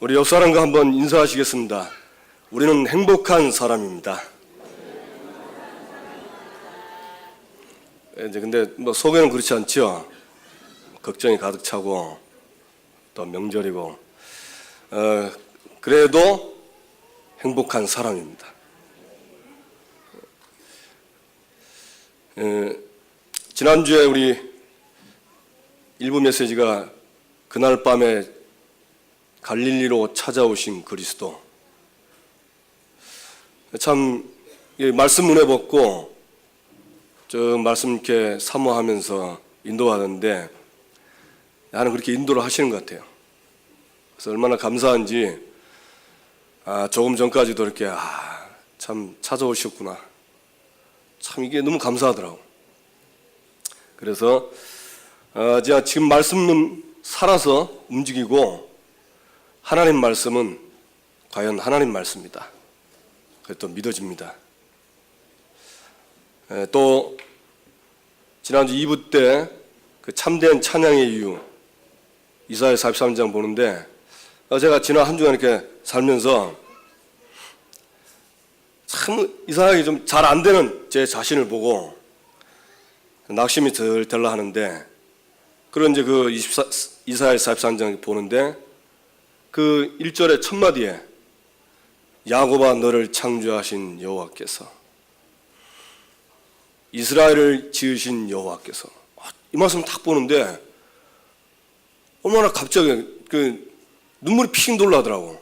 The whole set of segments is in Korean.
우리 옆 사람과 한번 인사하시겠습니다. 우리는 행복한 사람입니다. 이제 근데 뭐 속에는 그렇지 않죠. 걱정이 가득 차고 또 명절이고 그래도 행복한 사람입니다. 지난주에 우리 일부 메시지가 그날 밤에 갈릴리로 찾아오신 그리스도, 참 말씀 문에 벗고 저 말씀 이렇게 사모하면서 인도하는데 나는 그렇게 인도를 하시는 것 같아요. 그래서 얼마나 감사한지 조금 전까지도 이렇게 참 찾아오셨구나, 참 이게 너무 감사하더라고. 그래서 제가 지금 말씀은 살아서 움직이고 하나님 말씀은 과연 하나님 말씀이다, 그게 또 믿어집니다. 또 지난주 2부 때 그 참된 찬양의 이유 이사야 43장 보는데 제가 지난 한 주간 이렇게 살면서 참 이상하게 좀 잘 안 되는 제 자신을 보고 낙심이 들들라 하는데, 그런 이제 그 이사야 43장 보는데 그 1절의 첫 마디에 야곱아 너를 창조하신 여호와께서, 이스라엘을 지으신 여호와께서, 이 말씀 딱 보는데 얼마나 갑자기 그 눈물이 핑 돌라더라고.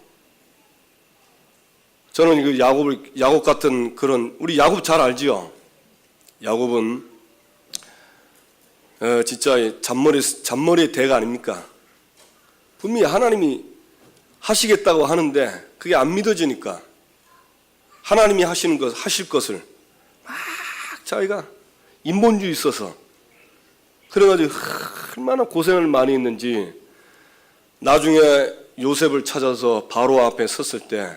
저는 그 야곱 같은 그런, 우리 야곱 잘 알지요? 야곱은 진짜 잔머리의 대가 아닙니까? 분명히 하나님이 하시겠다고 하는데 그게 안 믿어지니까 하나님이 하실 것을 막 자기가 인본주의 있어서 그래가지고 얼마나 고생을 많이 했는지, 나중에 요셉을 찾아서 바로 앞에 섰을 때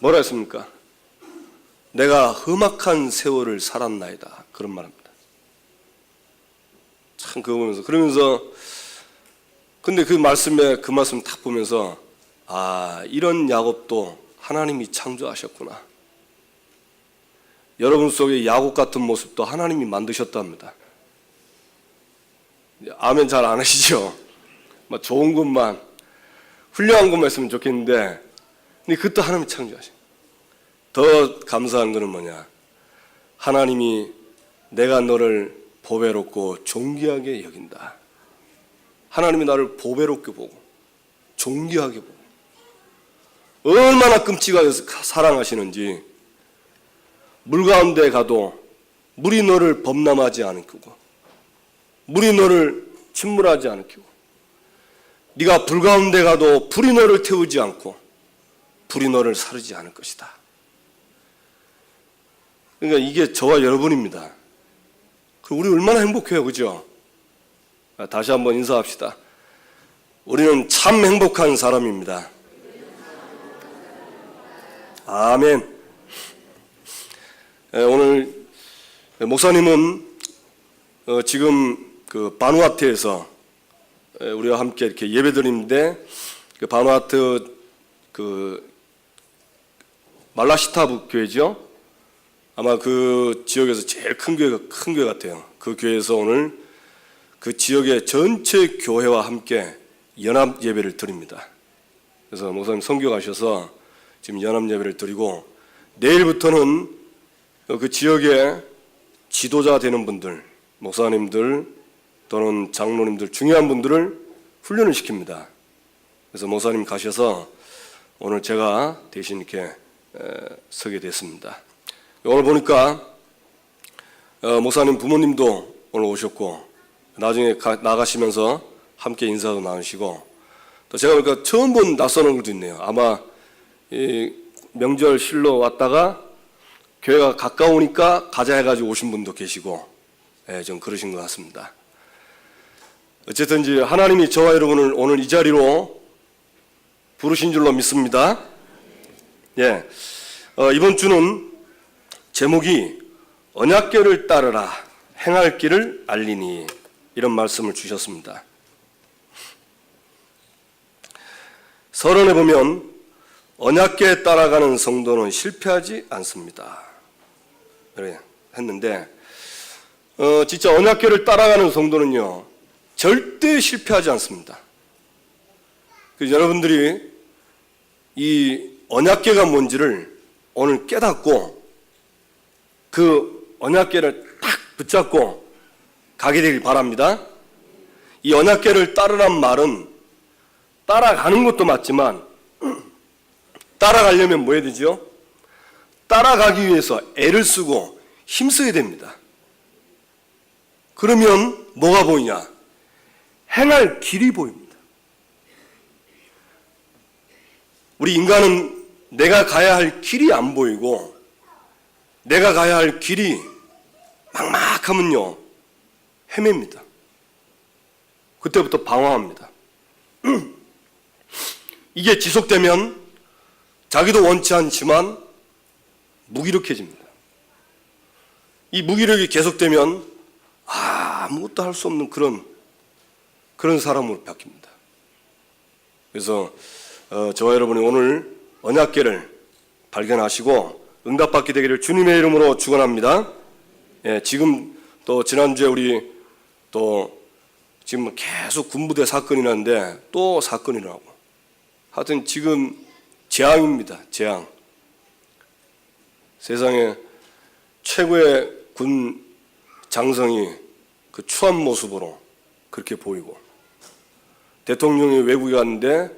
뭐라 했습니까? 내가 험악한 세월을 살았나이다, 그런 말입니다. 참 그거 보면서, 그러면서 근데 그 말씀 딱 보면서 이런 야곱도 하나님이 창조하셨구나. 여러분 속에 야곱 같은 모습도 하나님이 만드셨답니다. 아멘 잘 안 하시죠? 좋은 것만, 훌륭한 것만 했으면 좋겠는데, 근데 그것도 하나님이 창조하신. 더 감사한 것은 뭐냐? 하나님이 내가 너를 보배롭고 존귀하게 여긴다. 하나님이 나를 보배롭게 보고 존귀하게 보고 얼마나 끔찍하게 사랑하시는지, 물 가운데 가도 물이 너를 범람하지 않고 물이 너를 침몰하지 않고, 네가 불 가운데 가도 불이 너를 태우지 않고 불이 너를 사르지 않을 것이다. 그러니까 이게 저와 여러분입니다. 우리 얼마나 행복해요, 그죠? 다시 한번 인사합시다. 우리는 참 행복한 사람입니다. 아멘. 오늘 목사님은 지금 그 바누아투에서 우리와 함께 이렇게 예배드리는데, 그 바누아투 그 말라시타부 교회죠. 아마 그 지역에서 제일 큰 교회 같아요. 그 교회에서 오늘 그 지역의 전체 교회와 함께 연합 예배를 드립니다. 그래서 목사님 선교 가셔서 지금 연합 예배를 드리고, 내일부터는 그 지역의 지도자 되는 분들, 목사님들 또는 장로님들, 중요한 분들을 훈련을 시킵니다. 그래서 목사님 가셔서 오늘 제가 대신 이렇게 서게 됐습니다. 오늘 보니까 목사님 부모님도 오늘 오셨고, 나중에 나가시면서 함께 인사도 나누시고, 또 제가 보니까 처음 본 낯선 얼굴도 있네요. 아마 이 명절 쉬러 왔다가 교회가 가까우니까 가자 해가지고 오신 분도 계시고, 좀 그러신 것 같습니다. 어쨌든 이제 하나님이 저와 여러분을 오늘 이 자리로 부르신 줄로 믿습니다. 이번 주는 제목이 언약궤를 따르라 행할 길을 알리니, 이런 말씀을 주셨습니다. 서론에 보면 언약궤에 따라가는 성도는 실패하지 않습니다. 이렇게 했는데 진짜 언약궤를 따라가는 성도는요 절대 실패하지 않습니다. 그래서 여러분들이 이 언약궤가 뭔지를 오늘 깨닫고 그 언약궤를 딱 붙잡고 가게 되길 바랍니다. 이 언약궤를 따르란 말은 따라가는 것도 맞지만 따라가려면 뭐 해야 되죠? 따라가기 위해서 애를 쓰고 힘써야 됩니다. 그러면 뭐가 보이냐? 행할 길이 보입니다. 우리 인간은 내가 가야 할 길이 안 보이고 내가 가야 할 길이 막막하면요 헤맵니다. 그때부터 방황합니다. 이게 지속되면 자기도 원치 않지만 무기력해집니다. 이 무기력이 계속되면 아무것도 할 수 없는 그런 사람으로 바뀝니다. 그래서 저와 여러분이 오늘 언약궤를 발견하시고 응답받게 되기를 주님의 이름으로 축원합니다. 예, 지금 또 지난주에 우리 또 지금 계속 군부대 사건이 났는데 또 사건이 나고 하여튼 지금 재앙입니다. 재앙. 세상에 최고의 군 장성이 그 추한 모습으로 그렇게 보이고 대통령이 외국에 갔는데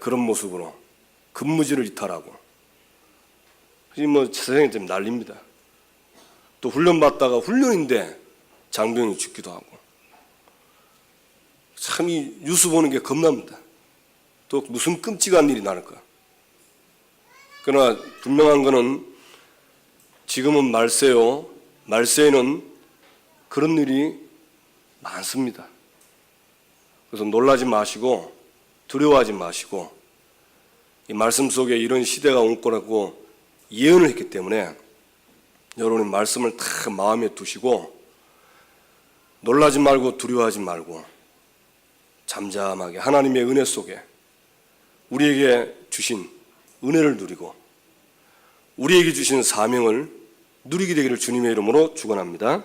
그런 모습으로 근무지를 이탈하고 뭐 세상에 좀 난립니다. 또 훈련 받다가 훈련인데 장병이 죽기도 하고 참 이 뉴스 보는 게 겁납니다. 또 무슨 끔찍한 일이 나올까. 그러나 분명한 거는 지금은 말세요. 말세에는 그런 일이 많습니다. 그래서 놀라지 마시고 두려워하지 마시고 이 말씀 속에 이런 시대가 올 거라고 예언을 했기 때문에 여러분이 말씀을 다 마음에 두시고 놀라지 말고 두려워하지 말고 잠잠하게 하나님의 은혜 속에 우리에게 주신 은혜를 누리고 우리에게 주신 사명을 누리게 되기를 주님의 이름으로 축원합니다.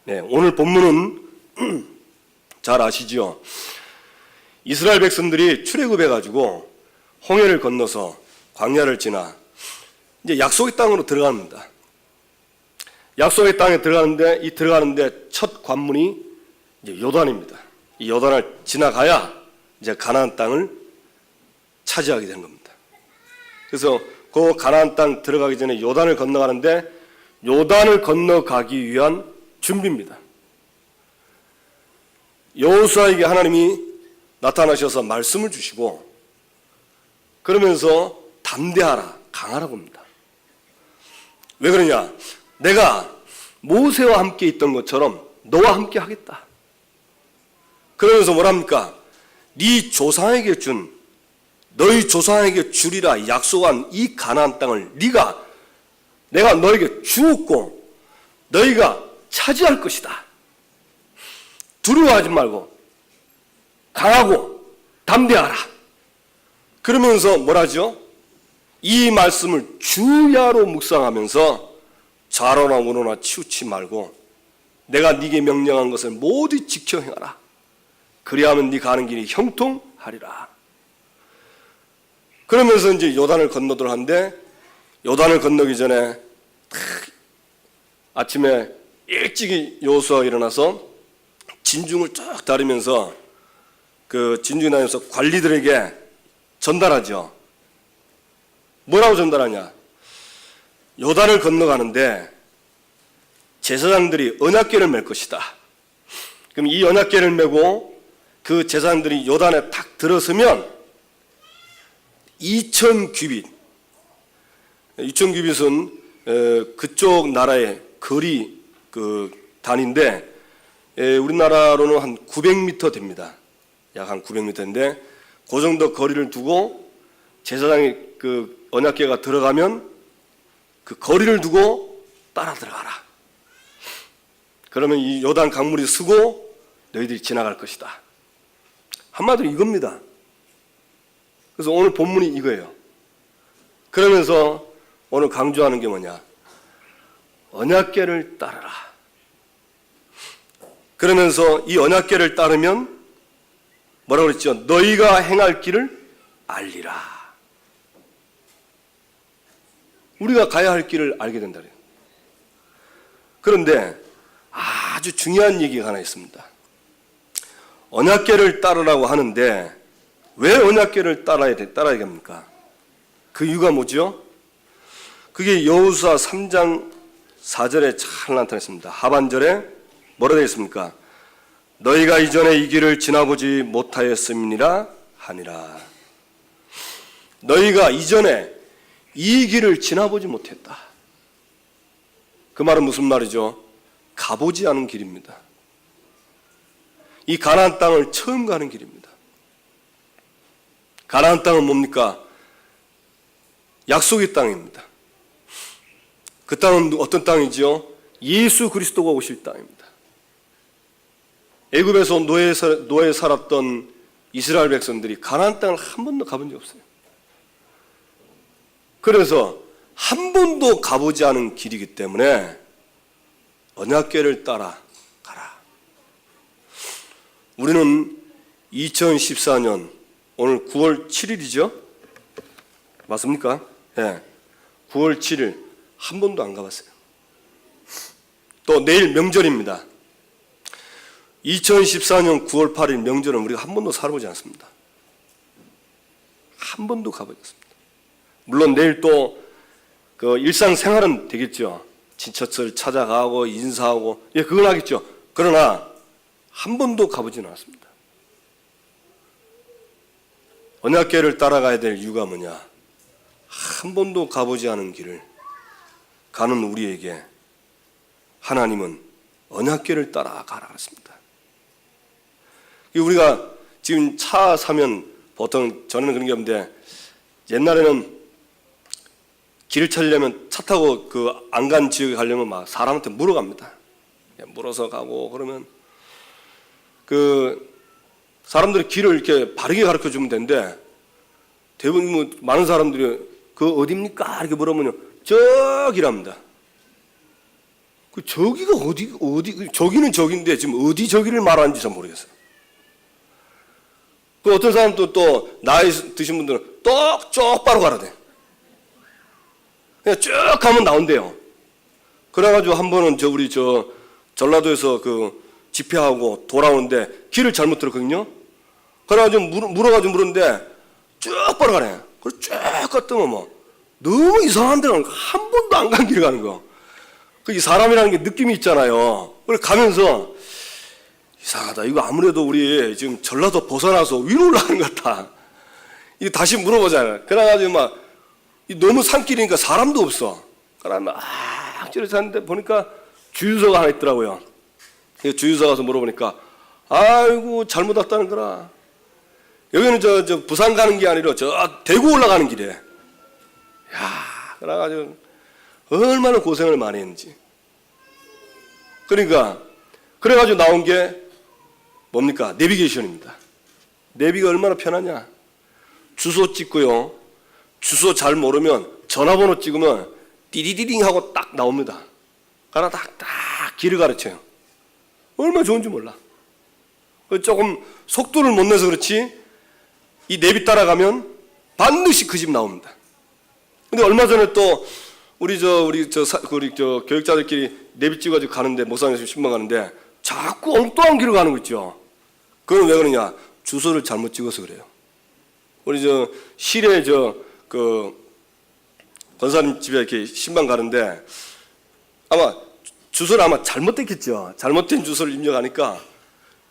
네, 오늘 본문은 잘 아시죠? 이스라엘 백성들이 출애굽해가지고 홍해를 건너서 광야를 지나 이제 약속의 땅으로 들어갑니다. 약속의 땅에 들어가는데 첫 관문이 이제 요단입니다. 이 요단을 지나가야 이제 가나안 땅을 차지하게 된 겁니다. 그래서 그 가나안 땅 들어가기 전에 요단을 건너가는데 요단을 건너가기 위한 준비입니다. 여호수아에게 하나님이 나타나셔서 말씀을 주시고 그러면서 담대하라, 강하라고 합니다. 왜 그러냐? 내가 모세와 함께 있던 것처럼 너와 함께 하겠다. 그러면서 뭐랍니까? 네 조상에게 준 너희 조상에게 주리라 약속한 이 가나안 땅을 내가 너에게 주었고 너희가 차지할 것이다. 두려워하지 말고 강하고 담대하라. 그러면서 뭐라죠? 이 말씀을 주야로 묵상하면서 좌로나 우로나 치우치 말고 내가 네게 명령한 것을 모두 지켜 행하라. 그리하면 네 가는 길이 형통하리라. 그러면서 이제 요단을 건너도록 하는데 요단을 건너기 전에 아침에 일찍이 여호수아가 일어나서 진중을 쭉 다리면서 그 진중에 다니면서 관리들에게 전달하죠. 뭐라고 전달하냐? 요단을 건너가는데 제사장들이 언약궤를 맬 것이다. 그럼 이 언약궤를 메고 그 제사장들이 요단에 탁 들어서면 2,000규빗 2,000규빗은 그쪽 나라의 거리 그 단위인데 우리나라로는 한 900m 됩니다. 약 한 900m인데 그 정도 거리를 두고 제사장이 그 언약궤가 들어가면 그 거리를 두고 따라 들어가라. 그러면 이 요단 강물이 쓰고 너희들이 지나갈 것이다. 한마디로 이겁니다. 그래서 오늘 본문이 이거예요. 그러면서 오늘 강조하는 게 뭐냐? 언약궤를 따르라. 그러면서 이 언약궤를 따르면 뭐라고 그랬죠? 너희가 행할 길을 알리라. 우리가 가야 할 길을 알게 된다. 그런데 아주 중요한 얘기가 하나 있습니다. 언약궤를 따르라고 하는데 왜 언약궤를 따라야 합니까? 그 이유가 뭐죠? 그게 여호수아 3장 4절에 잘 나타났습니다. 하반절에 뭐라 되어 있습니까? 너희가 이전에 이 길을 지나보지 못하였음이니라 하니라. 너희가 이전에 이 길을 지나보지 못했다. 그 말은 무슨 말이죠? 가보지 않은 길입니다. 이 가나안 땅을 처음 가는 길입니다. 가나안 땅은 뭡니까? 약속의 땅입니다. 그 땅은 어떤 땅이지요? 예수 그리스도가 오실 땅입니다. 애굽에서 노예 살았던 이스라엘 백성들이 가나안 땅을 한 번도 가본 적 없어요. 그래서 한 번도 가보지 않은 길이기 때문에 언약궤를 따라 가라. 우리는 2014년 오늘 9월 7일이죠? 맞습니까? 예. 9월 7일 한 번도 안 가봤어요. 또 내일 명절입니다. 2014년 9월 8일 명절은 우리가 한 번도 살아보지 않습니다. 한 번도 가보지 않습니다. 물론 내일 또 그 일상생활은 되겠죠. 친척들 찾아가고 인사하고, 예, 그건 하겠죠. 그러나 한 번도 가보지는 않았습니다. 언약궤를 따라가야 될 이유가 뭐냐? 한 번도 가보지 않은 길을 가는 우리에게 하나님은 언약궤를 따라가라 했습니다. 우리가 지금 차 사면 보통 전에는 그런 게 없는데 옛날에는 길을 찾으려면 차 타고 그 안 간 지역에 가려면 막 사람한테 물어갑니다. 물어서 가고 그러면 그 사람들이 길을 이렇게 바르게 가르쳐 주면 되는데 대부분 뭐 많은 사람들이 그 어디입니까? 이렇게 물어보면요. 저기랍니다. 그 저기가 어디 저기는 저기인데 지금 어디 저기를 말하는지 잘 모르겠어요. 그 어떤 사람도 또 나이 드신 분들은 똑바로 가라 돼. 그냥 쭉 가면 나온대요. 그래가지고 한 번은 우리 전라도에서 그 집회하고 돌아오는데 길을 잘못 들었거든요. 그래가지고 물어가지고 물었는데 쭉 걸어가네. 그래서 쭉 갔더니 뭐 너무 이상한 데는 한 번도 안 간 길을 가는 거. 그 사람이라는 게 느낌이 있잖아요. 그래 가면서 이상하다. 이거 아무래도 우리 지금 전라도 벗어나서 위로 올라가는 것 같다. 이거 다시 물어보잖아요. 그래가지고 막 너무 산길이니까 사람도 없어. 그러면 막 찌르셨는데 보니까 주유소가 하나 있더라고요. 주유소 가서 물어보니까 아이고 잘못 왔다는 거라. 여기는 저 부산 가는 게 아니라 저 대구 올라가는 길이에요. 야, 그래가지고 얼마나 고생을 많이 했는지. 그러니까 그래가지고 나온 게 뭡니까? 내비게이션입니다. 내비가 얼마나 편하냐? 주소 찍고요. 주소 잘 모르면 전화번호 찍으면 띠디디딩 하고 딱 나옵니다. 가라 딱 길을 가르쳐요. 얼마나 좋은지 몰라. 조금 속도를 못 내서 그렇지 이 내비 따라가면 반드시 그 집 나옵니다. 근데 얼마 전에 또 우리 교육자들끼리 내비 찍어가지고 가는데 목사님께서 신방 가는데 자꾸 엉뚱한 길을 가는 거 있죠. 그건 왜 그러냐? 주소를 잘못 찍어서 그래요. 우리 실에 권사님 집에 이렇게 신방 가는데 아마 주소를 아마 잘못됐겠죠. 잘못된 주소를 입력하니까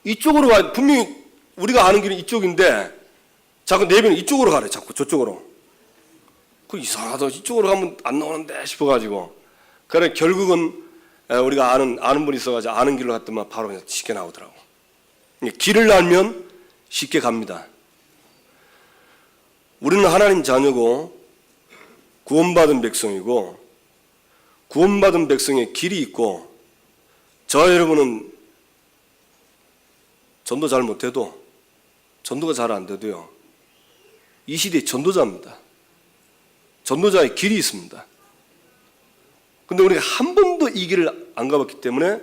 이쪽으로 가. 분명히 우리가 아는 길은 이쪽인데 자꾸 내비는 이쪽으로 가래. 자꾸 저쪽으로. 그 이상하다. 이쪽으로 가면 안 나오는데 싶어가지고. 그래 결국은 우리가 아는 분이 있어가지고 아는 길로 갔더만 바로 그냥 쉽게 나오더라고. 길을 알면 쉽게 갑니다. 우리는 하나님 자녀고 구원받은 백성이고 구원받은 백성의 길이 있고 저와 여러분은 전도 잘 못해도 전도가 잘 안 돼도요. 이 시대의 전도자입니다. 전도자의 길이 있습니다. 근데 우리가 한 번도 이 길을 안 가봤기 때문에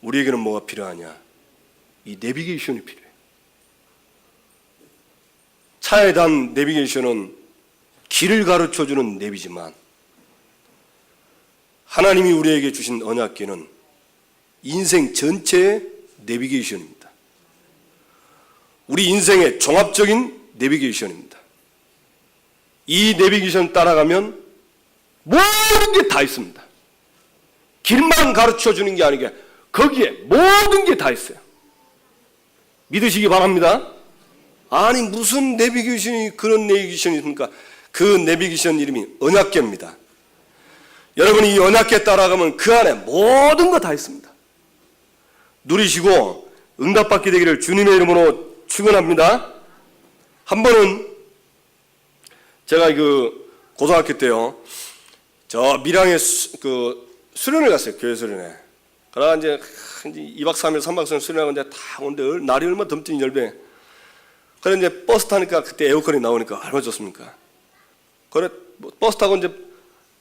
우리에게는 뭐가 필요하냐? 이 내비게이션이 필요해요. 차에 대한 내비게이션은 길을 가르쳐주는 내비지만 하나님이 우리에게 주신 언약궤는 인생 전체의 내비게이션입니다. 우리 인생의 종합적인 내비게이션입니다. 이 내비게이션 따라가면 모든 게 다 있습니다. 길만 가르쳐주는 게 아니게 거기에 모든 게 다 있어요. 믿으시기 바랍니다. 아니 무슨 내비게이션이 그런 내비게이션이 있습니까? 그 내비게이션 이름이 언약궤입니다. 여러분이 이 언약궤 따라가면 그 안에 모든 거 다 있습니다. 누리시고 응답받게 되기를 주님의 이름으로 축원합니다. 한 번은 제가 그 고등학교 때요, 저 밀양에 수련을 갔어요. 교회 수련회. 그러다 이제 2박 3일, 3박 4일 수련하고 이제 다 오는데 날이 얼마나 덥더니 열배. 그래 이제 버스 타니까 그때 에어컨이 나오니까 얼마나 좋습니까? 그래 버스 타고 이제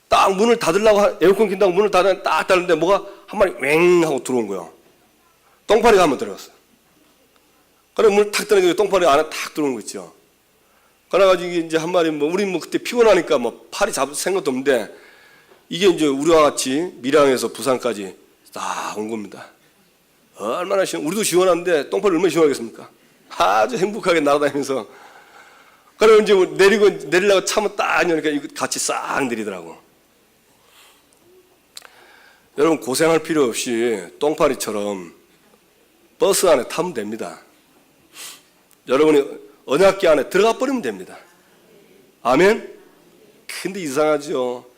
딱 문을 닫으려고 에어컨 킨다고 문을 딱 닫는데 뭐가 한 마리 왱 하고 들어온 거예요. 똥파리가 한번 들어갔어. 그래 문을 탁 닫으니까 똥파리 안에 탁 들어오는 거 있죠. 그래가지고 이제 한 마리 우리 그때 피곤하니까 팔이 잡을 생각도 없는데 이게 이제 우리와 같이 밀양에서 부산까지 딱 온 겁니다. 얼마나 우리도 시원한데 똥파리 얼마나 시원하겠습니까? 아주 행복하게 날아다니면서. 그래 이제 내리려고 차면 딱 여니까 이거 같이 싹 내리더라고. 여러분 고생할 필요 없이 똥파리처럼 버스 안에 타면 됩니다. 여러분이 언약궤 안에 들어가 버리면 됩니다. 아멘? 근데 이상하죠.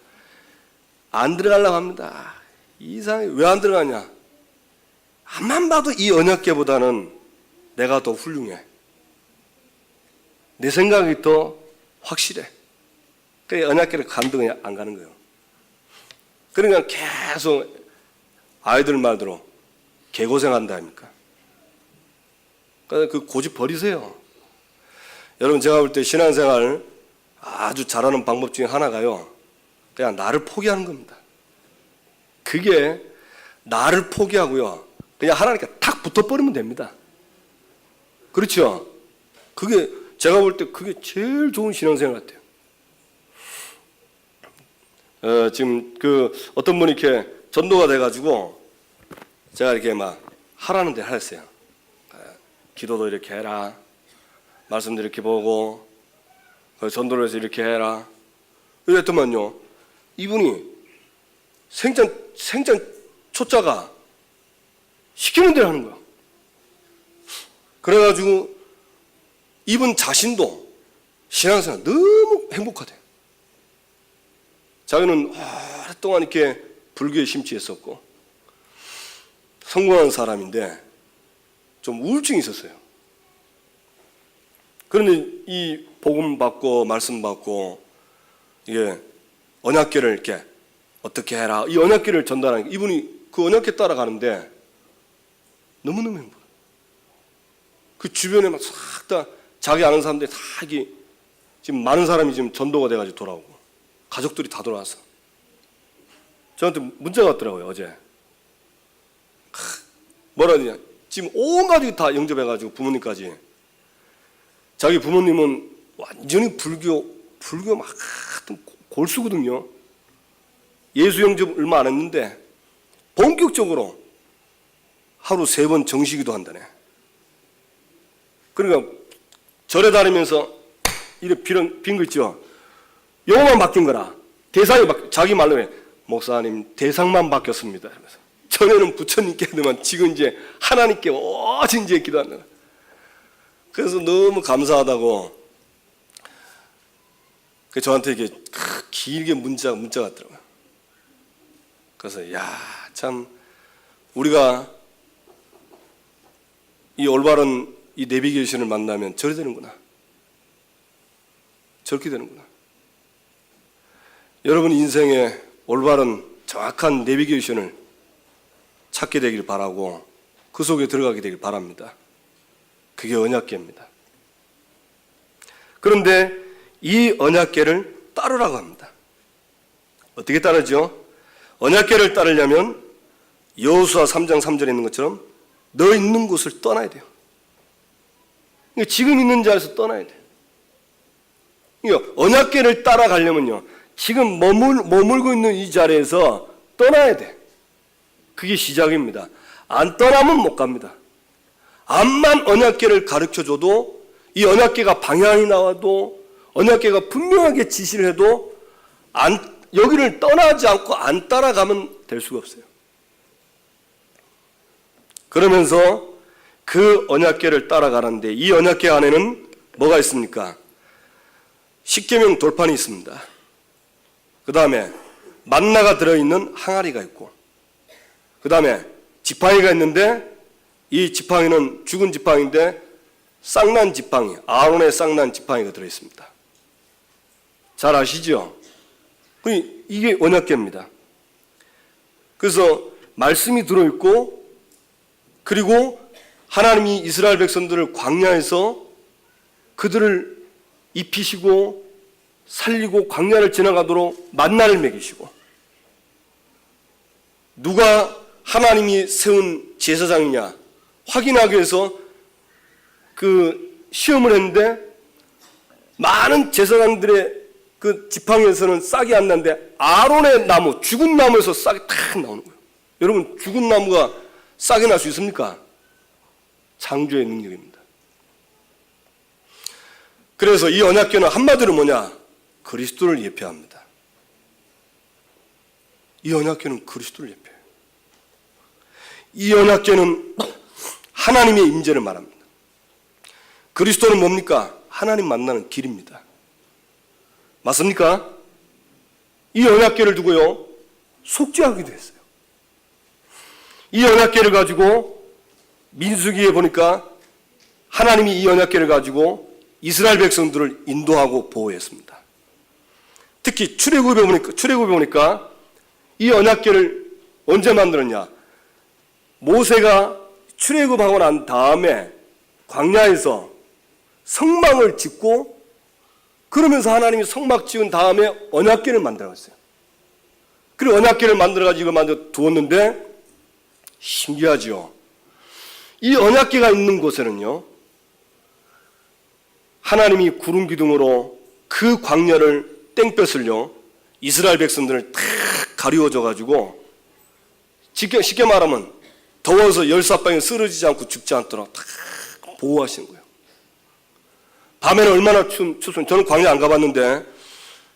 안 들어가려고 합니다. 이상해. 왜 안 들어가냐? 앞만 봐도 이 언약궤보다는 내가 더 훌륭해. 내 생각이 더 확실해. 그래 언약궤를 감동이 안 가는 거예요. 그러니까 계속 아이들 말대로 개고생한다 아닙니까? 그러니까 그 고집 버리세요. 여러분 제가 볼 때 신앙생활 아주 잘하는 방법 중에 하나가요, 그냥 나를 포기하는 겁니다. 그게 나를 포기하고요, 그냥 하나님께 탁 붙어버리면 됩니다. 그렇죠? 그게 제가 볼 때 그게 제일 좋은 신앙생활 같아요. 지금 어떤 분이 이렇게 전도가 돼가지고 제가 이렇게 막 하라는 데 하랬어요. 기도도 이렇게 해라, 말씀도 이렇게 보고 전도를 해서 이렇게 해라. 이랬더만요, 이분이 생전 초짜가 시키는 대로 하는 거야. 그래가지고 이분 자신도 신앙생활 너무 행복하대. 자기는 오랫동안 이렇게 불교에 심취했었고 성공한 사람인데 좀 우울증이 있었어요. 그런데 이 복음 받고 말씀 받고 이게 언약궤를 이렇게 어떻게 해라, 이 언약궤를 전달하니까 이분이 그 언약궤 따라가는데 너무너무 행복해요. 그 주변에 막 싹 다 자기 아는 사람들이 다 이게 지금 많은 사람이 지금 전도가 돼가지고 돌아오고 가족들이 다 돌아와서 저한테 문자가 왔더라고요. 어제 뭐라 하냐, 지금 온 가족이 다 영접해가지고 부모님까지. 자기 부모님은 완전히 불교 막 골수거든요. 예수 영접 얼마 안 했는데 본격적으로 하루 3번 정시기도 한다네. 그러니까 절에 다니면서 이렇게 빈 거 있죠. 요거만 바뀐 거라. 대상이 자기 말로 해. 목사님 대상만 바뀌었습니다. 이러면서. 전에는 부처님께 하더만 지금 이제 하나님께 오직 이제 기도한다. 그래서 너무 감사하다고. 저한테 이게 길게 문자가 왔더라고요. 그래서 참 우리가 이 올바른 이 내비게이션을 만나면 저래 되는구나, 저렇게 되는구나. 여러분 인생에 올바른 정확한 내비게이션을 찾게 되길 바라고 그 속에 들어가게 되길 바랍니다. 그게 언약궤입니다. 그런데 이 언약궤를 따르라고 합니다. 어떻게 따르죠? 언약궤를 따르려면 여호수아 3장 3절에 있는 것처럼 너 있는 곳을 떠나야 돼요. 지금 있는 자리에서 떠나야 돼요. 언약궤를 따라가려면요, 지금 머물고 있는 이 자리에서 떠나야 돼. 그게 시작입니다. 안 떠나면 못 갑니다. 암만 언약궤를 가르쳐줘도, 이 언약궤가 방향이 나와도, 언약궤가 분명하게 지시를 해도 여기를 떠나지 않고 안 따라가면 될 수가 없어요. 그러면서 그 언약궤를 따라가는데, 이 언약궤 안에는 뭐가 있습니까? 십계명 돌판이 있습니다. 그 다음에 만나가 들어있는 항아리가 있고, 그 다음에 지팡이가 있는데, 이 지팡이는 죽은 지팡이인데 쌍난 지팡이, 아론의 쌍난 지팡이가 들어있습니다. 잘 아시죠? 이게 언약궤입니다. 그래서 말씀이 들어있고, 그리고 하나님이 이스라엘 백성들을 광야에서 그들을 입히시고 살리고 광야를 지나가도록 만나를 먹이시고, 누가 하나님이 세운 제사장이냐 확인하기 위해서 그 시험을 했는데, 많은 제사장들의 그 지팡이에서는 싹이 안 나는데 아론의 나무, 죽은 나무에서 싹이 탁 나오는 거예요. 여러분, 죽은 나무가 싹이 날 수 있습니까? 창조의 능력입니다. 그래서 이 언약궤는 한마디로 뭐냐? 그리스도를 예표합니다. 이 언약궤는 그리스도를 예표해요. 이 언약궤는 하나님의 임재를 말합니다. 그리스도는 뭡니까? 하나님 만나는 길입니다. 맞습니까? 이 언약궤를 두고요, 속죄하기도 했어요. 이 언약궤를 가지고 민수기에 보니까 하나님이 이 언약궤를 가지고 이스라엘 백성들을 인도하고 보호했습니다. 특히 출애굽에 보니까 이 언약궤를 언제 만들었냐? 모세가 출애굽하고 난 다음에 광야에서 성막을 짓고, 그러면서 하나님이 성막 지은 다음에 언약궤를 만들어갔어요. 그리고 언약궤를 만들어가지고 만들어 두었는데, 신기하죠? 이 언약궤가 있는 곳에는요, 하나님이 구름 기둥으로 그 광야를 땡볕을요, 이스라엘 백성들을 탁 가리워줘가지고, 쉽게 말하면 더워서 열사방에 쓰러지지 않고 죽지 않도록 탁 보호하시는 거예요. 밤에는 얼마나 춥습니까? 저는 광야 안 가봤는데,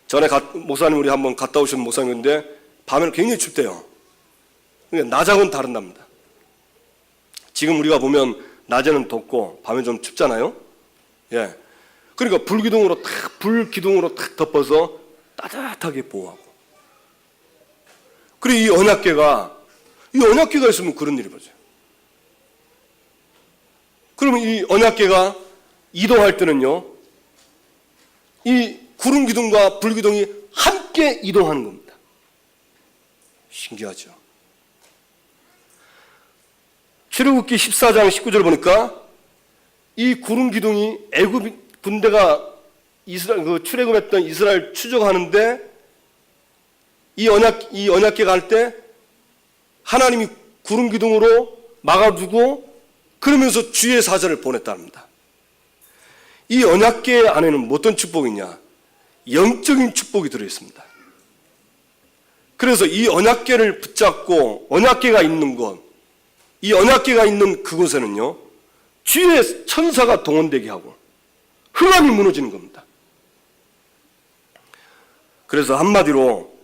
전에 목사님 우리 한번 갔다 오신 목사님인데 밤에는 굉장히 춥대요. 그러니까 낮하고는 다른답니다. 지금 우리가 보면 낮에는 덥고 밤에 좀 춥잖아요. 예. 그러니까 불기둥으로 탁 덮어서 따뜻하게 보호하고. 그리고 이 언약궤가 있으면 그런 일이 벌어져요. 그러면 이 언약궤가 이동할 때는요, 이 구름 기둥과 불 기둥이 함께 이동하는 겁니다. 신기하죠? 출애굽기 14장 19절 보니까 이 구름 기둥이 애굽 군대가 출애굽했던 이스라엘 추적하는데, 이 언약궤가 갈 때 하나님이 구름 기둥으로 막아두고, 그러면서 주의 사자를 보냈답니다. 이 언약궤 안에는 어떤 축복이 있냐? 영적인 축복이 들어있습니다. 그래서 이 언약궤를 붙잡고 언약궤가 있는 곳, 이 언약궤가 있는 그곳에는요, 주의 천사가 동원되게 하고 흑암이 무너지는 겁니다. 그래서 한마디로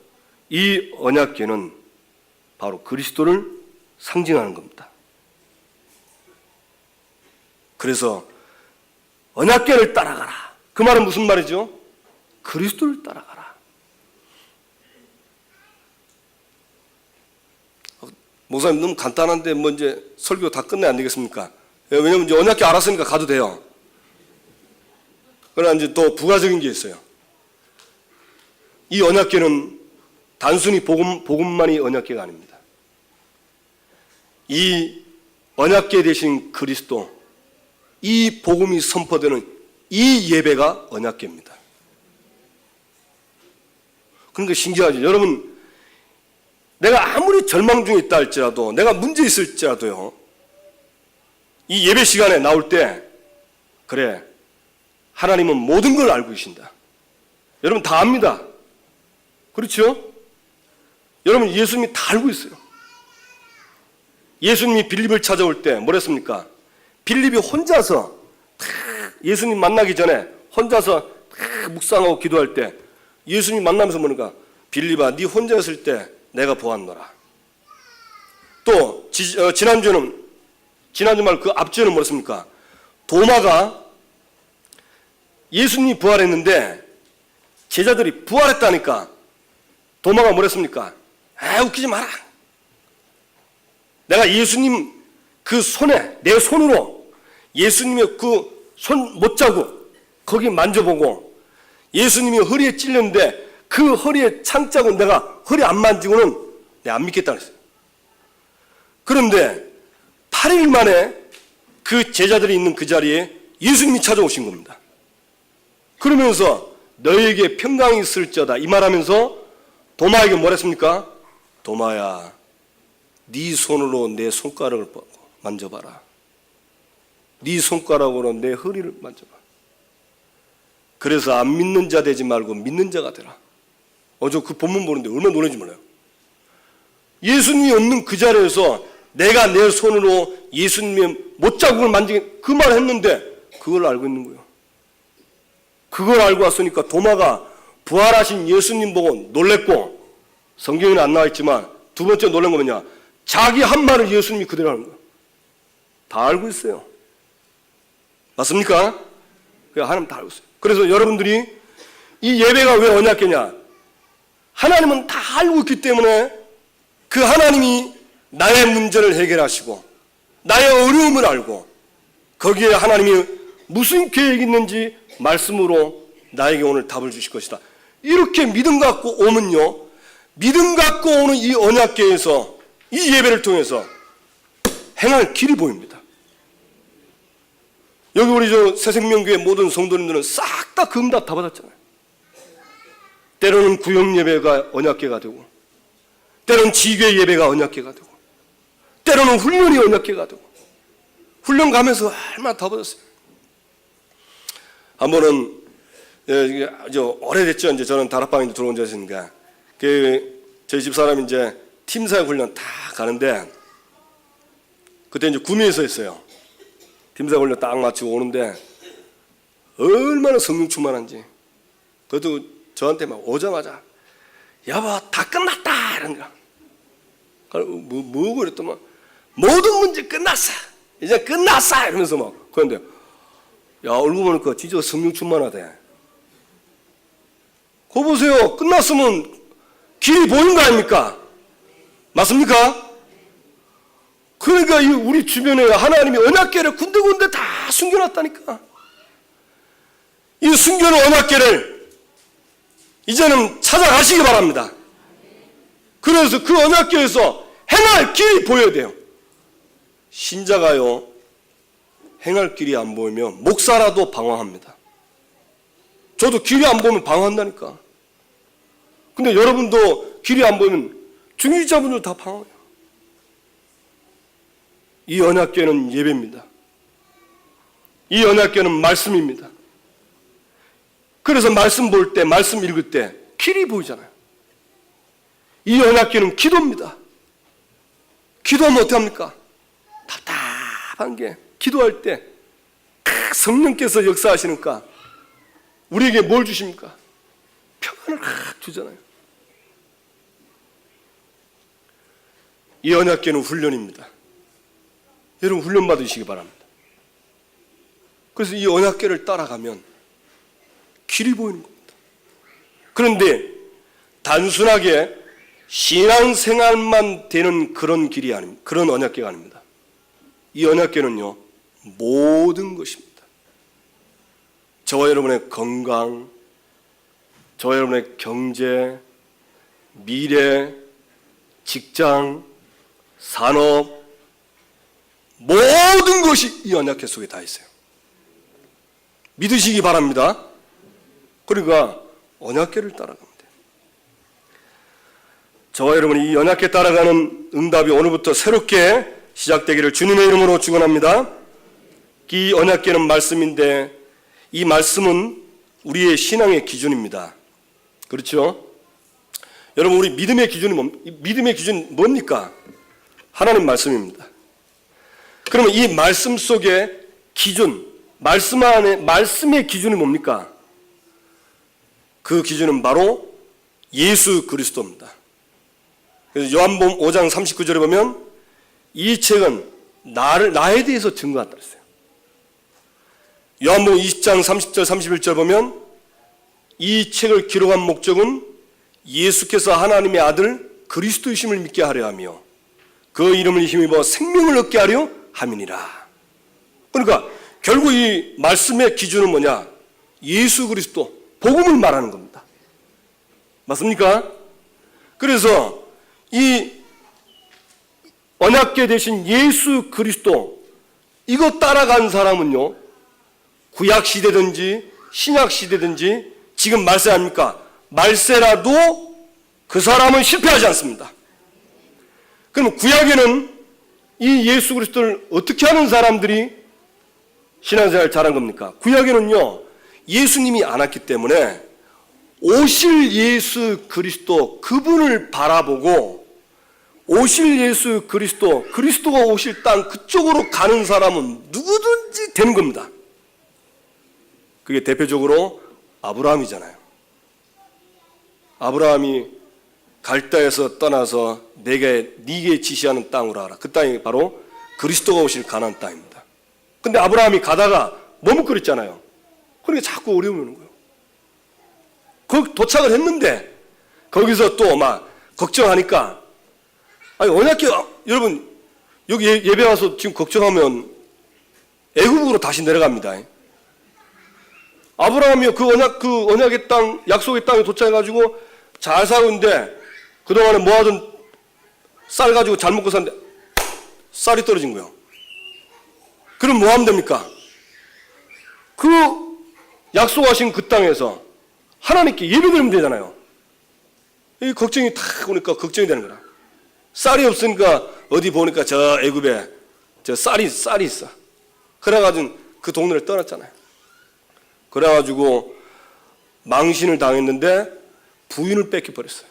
이 언약궤는 바로 그리스도를 상징하는 겁니다. 그래서 언약궤를 따라가라. 그 말은 무슨 말이죠? 그리스도를 따라가라. 목사님, 너무 간단한데 뭐 이제 설교 다 끝내야 안 되겠습니까? 왜냐면 이제 언약궤 알았으니까 가도 돼요. 그러나 이제 또 부가적인 게 있어요. 이 언약궤는 단순히 복음만이 언약궤가 아닙니다. 이 언약궤 대신 그리스도, 이 복음이 선포되는 이 예배가 언약궤입니다. 그러니까 신기하죠. 여러분, 내가 아무리 절망 중에 있다 할지라도, 내가 문제 있을지라도요, 이 예배 시간에 나올 때, 그래, 하나님은 모든 걸 알고 계신다. 여러분 다 압니다. 그렇죠? 여러분, 예수님이 다 알고 있어요. 예수님이 빌립을 찾아올 때 뭐랬습니까? 빌립이 혼자서 예수님 만나기 전에 혼자서 묵상하고 기도할 때 예수님 만나면서 뭐니까, 빌립아, 네 혼자 있을 때 내가 보았노라. 또 지난주 말 그 앞주에는 뭐랬습니까? 도마가 예수님이 부활했는데 제자들이 부활했다니까 도마가 뭐랬습니까? 웃기지 마라. 내가 예수님 그 손에, 내 손으로 예수님의 그 손 못자국 거기 만져보고, 예수님이 허리에 찔렸는데 그 허리에 창자국 내가 허리 안 만지고는 내가 안 믿겠다 그랬어요. 그런데 8일 만에 그 제자들이 있는 그 자리에 예수님이 찾아오신 겁니다. 그러면서 너에게 평강이 있을지어다 이 말하면서 도마에게 뭐랬습니까? 도마야, 네 손으로 내 손가락을 만져봐라. 네 손가락으로 내 허리를 만져봐. 그래서 안 믿는 자 되지 말고 믿는 자가 되라. 저 그 본문 보는데 얼마나 놀라는지 몰라요. 예수님이 없는 그 자리에서 내가 내 손으로 예수님의 못자국을 만지게 그 말을 했는데 그걸 알고 있는 거예요. 그걸 알고 왔으니까 도마가 부활하신 예수님 보고 놀랬고, 성경에는 안 나와 있지만 두 번째 놀란 거 뭐냐? 자기 한 말을 예수님이 그대로 하는 거예요. 다 알고 있어요. 맞습니까? 하나님 다 알고 있어요. 그래서 여러분들이 이 예배가 왜 언약궤냐? 하나님은 다 알고 있기 때문에 그 하나님이 나의 문제를 해결하시고 나의 어려움을 알고 거기에 하나님이 무슨 계획이 있는지 말씀으로 나에게 오늘 답을 주실 것이다. 이렇게 믿음 갖고 오면요, 믿음 갖고 오는 이 언약궤에서 이 예배를 통해서 행할 길이 보입니다. 여기 우리 새생명교회 모든 성도님들은 싹 다 그 응답 다 받았잖아요. 때로는 구역 예배가 언약궤가 되고, 때로는 지교 예배가 언약궤가 되고, 때로는 훈련이 언약궤가 되고, 훈련 가면서 얼마나 다 받았어요. 한 번은 오래됐죠. 이제 저는 다락방에 들어온 지 있으니까 저희 집사람이 이제 팀사역 훈련 다 가는데, 그때 이제 구미에서 했어요. 팀사역 훈련 딱 마치고 오는데 얼마나 성령 충만한지. 그래도 저한테 막 오자마자 여보 다 끝났다 이런 거. 뭐 그랬더만 모든 문제 끝났어. 이제 끝났어 이러면서 막 그런데, 야, 얼굴 보니까 진짜 성령 충만하대. 그거 보세요. 끝났으면 길이 보인 거 아닙니까? 맞습니까? 그러니까 우리 주변에 하나님이 언약궤를 군데군데 다 숨겨놨다니까. 이 숨겨놓은 언약궤를 이제는 찾아가시기 바랍니다. 그래서 그 언약궤에서 행할 길이 보여야 돼요. 신자가요, 행할 길이 안 보이면 목사라도 방황합니다. 저도 길이 안 보이면 방황한다니까. 근데 여러분도 길이 안 보이면 중직자분들 다 방황해요. 이 언약궤는 예배입니다. 이 언약궤는 말씀입니다. 그래서 말씀 볼 때, 말씀 읽을 때 길이 보이잖아요. 이 언약궤는 기도입니다. 기도하면 어떻게 합니까? 답답한 게 기도할 때 성령께서 역사하시니까 우리에게 뭘 주십니까? 평안을 주잖아요. 이 언약궤는 훈련입니다. 여러분 훈련 받으시기 바랍니다. 그래서 이 언약궤를 따라가면 길이 보이는 겁니다. 그런데 단순하게 신앙생활만 되는 그런 길이 아닙니다. 그런 언약궤가 아닙니다. 이 언약궤는요, 모든 것입니다. 저와 여러분의 건강, 저와 여러분의 경제, 미래, 직장, 산업, 모든 것이 이 언약궤 속에 다 있어요. 믿으시기 바랍니다. 그러니까 언약궤를 따라갑니다. 저와 여러분이 이 언약궤 따라가는 응답이 오늘부터 새롭게 시작되기를 주님의 이름으로 축원합니다. 이 언약궤는 말씀인데 이 말씀은 우리의 신앙의 기준입니다. 그렇죠? 여러분, 우리 믿음의 기준이 뭡니까? 하나님 말씀입니다. 그러면 이 말씀 속에 기준, 말씀 안에 말씀의 기준이 뭡니까? 그 기준은 바로 예수 그리스도입니다. 그래서 요한복음 5장 39절에 보면 이 책은 나에 대해서 증거한다 했어요. 요한복음 20장 30절 31절 보면 이 책을 기록한 목적은 예수께서 하나님의 아들 그리스도이심을 믿게 하려 하며 그 이름을 힘입어 생명을 얻게 하려 함이니라. 그러니까 결국 이 말씀의 기준은 뭐냐? 예수 그리스도, 복음을 말하는 겁니다. 맞습니까? 그래서 이 언약궤 대신 예수 그리스도, 이거 따라간 사람은요, 구약 시대든지 신약 시대든지 지금 말세 아닙니까? 말세라도 그 사람은 실패하지 않습니다. 그럼 구약에는 이 예수 그리스도를 어떻게 하는 사람들이 신앙생활 잘한 겁니까? 구약에는요, 예수님이 안 왔기 때문에 오실 예수 그리스도, 그분을 바라보고 오실 예수 그리스도, 그리스도가 오실 땅 그쪽으로 가는 사람은 누구든지 되는 겁니다. 그게 대표적으로 아브라함이잖아요. 아브라함이 갈대에서 떠나서 네게 지시하는 땅으로 하라. 그 땅이 바로 그리스도가 오실 가나안 땅입니다. 근데 아브라함이 가다가 머뭇거렸잖아요. 그러니까 자꾸 어려움이 오는 거예요. 거기 도착을 했는데 거기서 또 막 걱정하니까, 아니 언약궤, 여러분 여기 예배 와서 지금 걱정하면 애굽으로 다시 내려갑니다. 아브라함이 그 언약의 땅, 약속의 땅에 도착해가지고 잘 살고 있는데 그동안에 모아둔 쌀 가지고 잘 먹고 샀는데 쌀이 떨어진 거예요. 그럼 뭐 하면 됩니까? 그 약속하신 그 땅에서 하나님께 예배드리면 되잖아요. 이 걱정이 탁 오니까 걱정이 되는 거라. 쌀이 없으니까 어디 보니까 저 애굽에 저 쌀이 있어. 그래가지고 그 동네를 떠났잖아요. 그래가지고 망신을 당했는데 부인을 뺏겨버렸어요.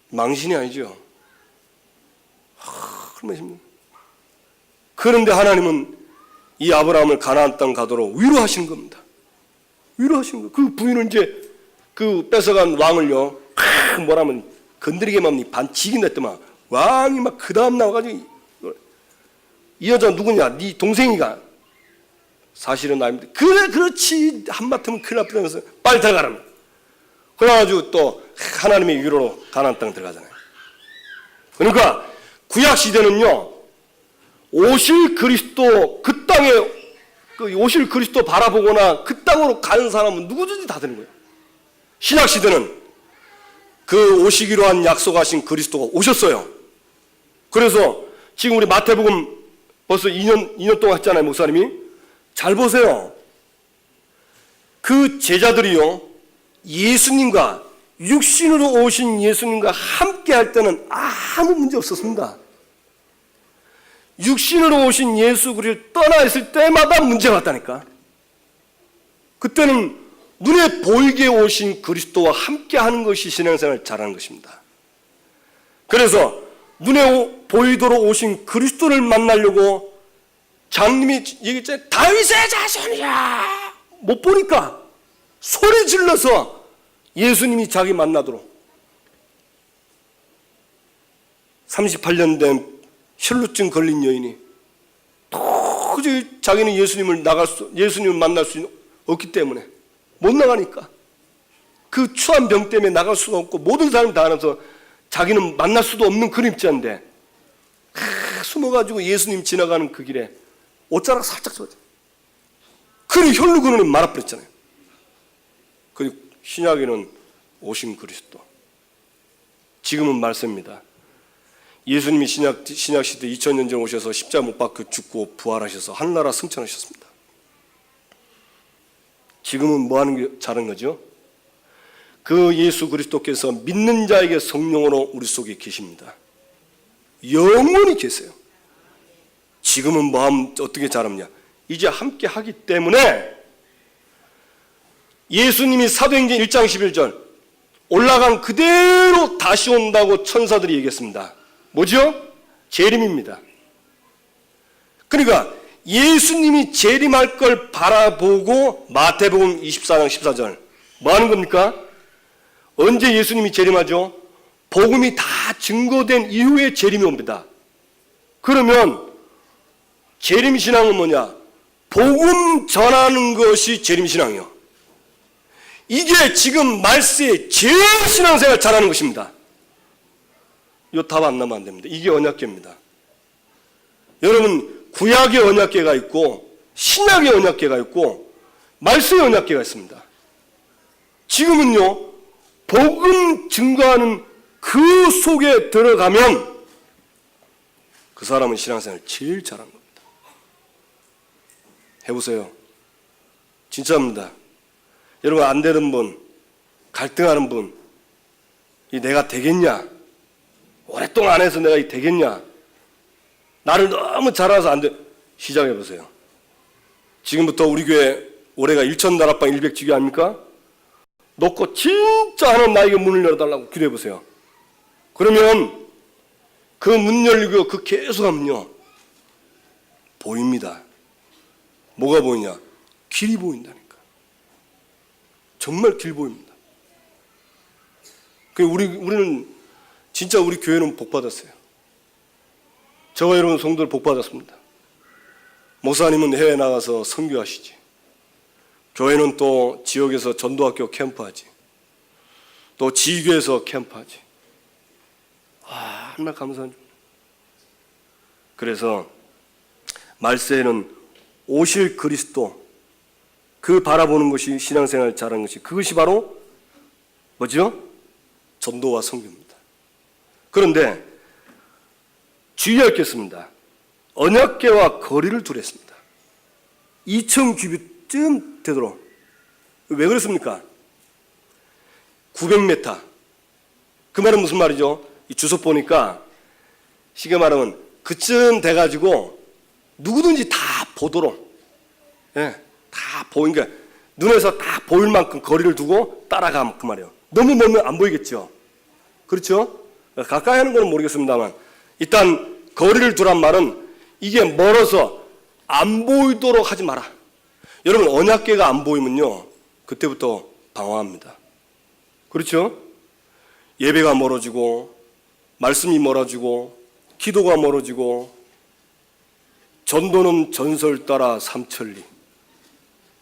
망신이 아니죠. 그런데 하나님은 이 아브라함을 가나안 땅 가도록 위로하시는 겁니다. 위로하시는 거예요. 그 부인은 이제 그 뺏어간 왕을요, 뭐라면 건드리게만 반칙이 냈더만 왕이 막 그 다음 나와가지고 이 여자 누구냐? 네 동생이가. 사실은 아닙니다. 그래, 그렇지. 한마터면 큰일 나쁘다면서 빨리 들어가라면. 그래가지고 또 하나님의 위로로 가나안 땅 들어가잖아요. 그러니까 구약 시대는요, 오실 그리스도, 그 땅에 그 오실 그리스도 바라보거나 그 땅으로 가는 사람은 누구든지 다 되는 거예요. 신약 시대는 그 오시기로 한 약속하신 그리스도가 오셨어요. 그래서 지금 우리 마태복음 벌써 2년 동안 했잖아요, 목사님이. 잘 보세요. 그 제자들이요, 예수님과 육신으로 오신 예수님과 함께 할 때는 아무 문제 없었습니다. 육신으로 오신 예수 그리스도를 떠나 있을 때마다 문제가 왔다니까. 그때는 눈에 보이게 오신 그리스도와 함께 하는 것이 신앙생활을 잘하는 것입니다. 그래서 눈에 보이도록 오신 그리스도를 만나려고 장님이 얘기했잖아요. 다윗의 자손이야. 못 보니까 소리 질러서 예수님이 자기 만나도록 38년 된 혈루증 걸린 여인이 도저히 자기는 예수님을 만날 수 없기 때문에 못 나가니까 그 추한 병 때문에 나갈 수가 없고 모든 사람이 다 알아서 자기는 만날 수도 없는 그런 입장인데 숨어가지고 예수님 지나가는 그 길에 옷자락 살짝 쏟았죠. 그래 혈루 근원은 말아버렸잖아요. 그리고 신약에는 오신 그리스도, 지금은 말씀입니다. 예수님이 신약 시대 2000년 전 오셔서 십자가 못 박혀 죽고 부활하셔서 하늘나라 승천하셨습니다. 지금은 뭐 하는 게 잘한 거죠? 그 예수 그리스도께서 믿는 자에게 성령으로 우리 속에 계십니다. 영원히 계세요. 지금은 뭐 어떻게 자랍냐? 이제 함께 하기 때문에 예수님이 사도행전 1장 11절 올라간 그대로 다시 온다고 천사들이 얘기했습니다. 뭐죠? 재림입니다. 그러니까 예수님이 재림할 걸 바라보고 마태복음 24장 14절 뭐 하는 겁니까? 언제 예수님이 재림하죠? 복음이 다 증거된 이후에 재림이 옵니다. 그러면 재림신앙은 뭐냐? 복음 전하는 것이 재림신앙이요. 이게 지금 말세의 제일 신앙생활 잘하는 것입니다. 이거 답 안 나면 안 됩니다. 이게 언약궤입니다. 여러분 구약의 언약궤가 있고 신약의 언약궤가 있고 말세의 언약궤가 있습니다. 지금은요 복음 증거하는 그 속에 들어가면 그 사람은 신앙생활 제일 잘하는 겁니다. 해보세요. 진짜입니다. 여러분 안 되는 분, 갈등하는 분, 이 내가 되겠냐? 오랫동안 안 해서 내가 되겠냐? 나를 너무 잘해서 안 돼. 시작해보세요. 지금부터 우리 교회 올해가 1천 다락방 100주기 아닙니까? 놓고 진짜 하나님 나에게 문을 열어달라고 기도해보세요. 그러면 그 문 열리고 그 계속하면요 보입니다. 뭐가 보이냐? 길이 보인다니까. 정말 길 보입니다. 우리는 진짜 우리 교회는 복 받았어요. 저와 여러분 성도들 복 받았습니다. 목사님은 해외 나가서 선교하시지. 교회는 또 지역에서 전도학교 캠프하지. 또 지교에서 캠프하지. 정말 감사한 줄. 그래서 말세에는 오실 그리스도 그 바라보는 것이 신앙생활 잘하는 것이 그것이 바로 뭐죠? 전도와 선교입니다. 그런데 주의할 게 있습니다. 언약궤와 거리를 두랬습니다. 2,000규빗쯤 되도록. 왜 그랬습니까? 900m. 그 말은 무슨 말이죠? 이 주소 보니까 쉽게 말하면 그쯤 돼가지고 누구든지 다 보도록, 다 보이니까 눈에서 다 보일 만큼 거리를 두고 따라가면 그 말이에요. 너무 멀면 안 보이겠죠. 그렇죠? 가까이 하는 건 모르겠습니다만 일단 거리를 두란 말은 이게 멀어서 안 보이도록 하지 마라. 여러분 언약궤가 안 보이면요 그때부터 방황합니다. 그렇죠? 예배가 멀어지고 말씀이 멀어지고 기도가 멀어지고 전도는 전설 따라 삼천리.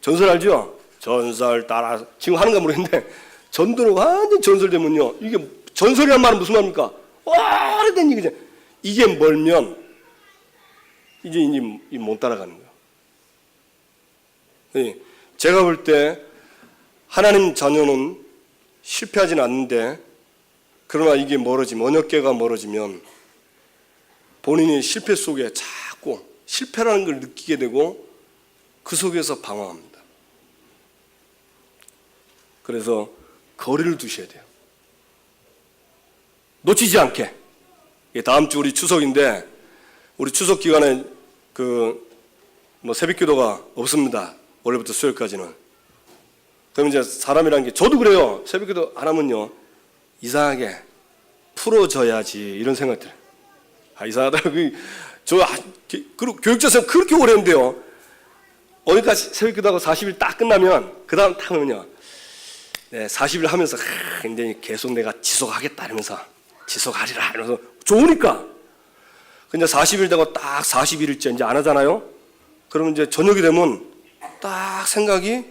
전설 알죠? 전설 따라 지금 하는가 모르겠는데 전도는 완전 전설되면요 이게 전설이란 말은 무슨 말입니까? 오래된 얘기죠. 이게 멀면 이제 못 따라가는 거예요. 제가 볼 때 하나님 자녀는 실패하지는 않는데 그러나 이게 멀어지면 언약궤가 멀어지면 본인이 실패 속에 자꾸 실패라는 걸 느끼게 되고 그 속에서 방황합니다. 그래서 거리를 두셔야 돼요. 놓치지 않게. 다음 주 우리 추석인데 우리 추석 기간에 새벽기도가 없습니다. 월요일부터 수요일까지는. 그럼 이제 사람이란 게 저도 그래요. 새벽기도 안 하면요 이상하게 풀어져야지 이런 생각들. 이상하다. 그리고 교육자선 그렇게 오래 했는데요. 어디까지 새벽기도하고 40일 딱 끝나면 그 다음 딱 하면요 40일 하면서 굉장히 계속 내가 지속하겠다 이러면서 지속하리라 이러면서 좋으니까. 근데 40일 되고 딱 41일째 이제 안 하잖아요. 그러면 이제 저녁이 되면 딱 생각이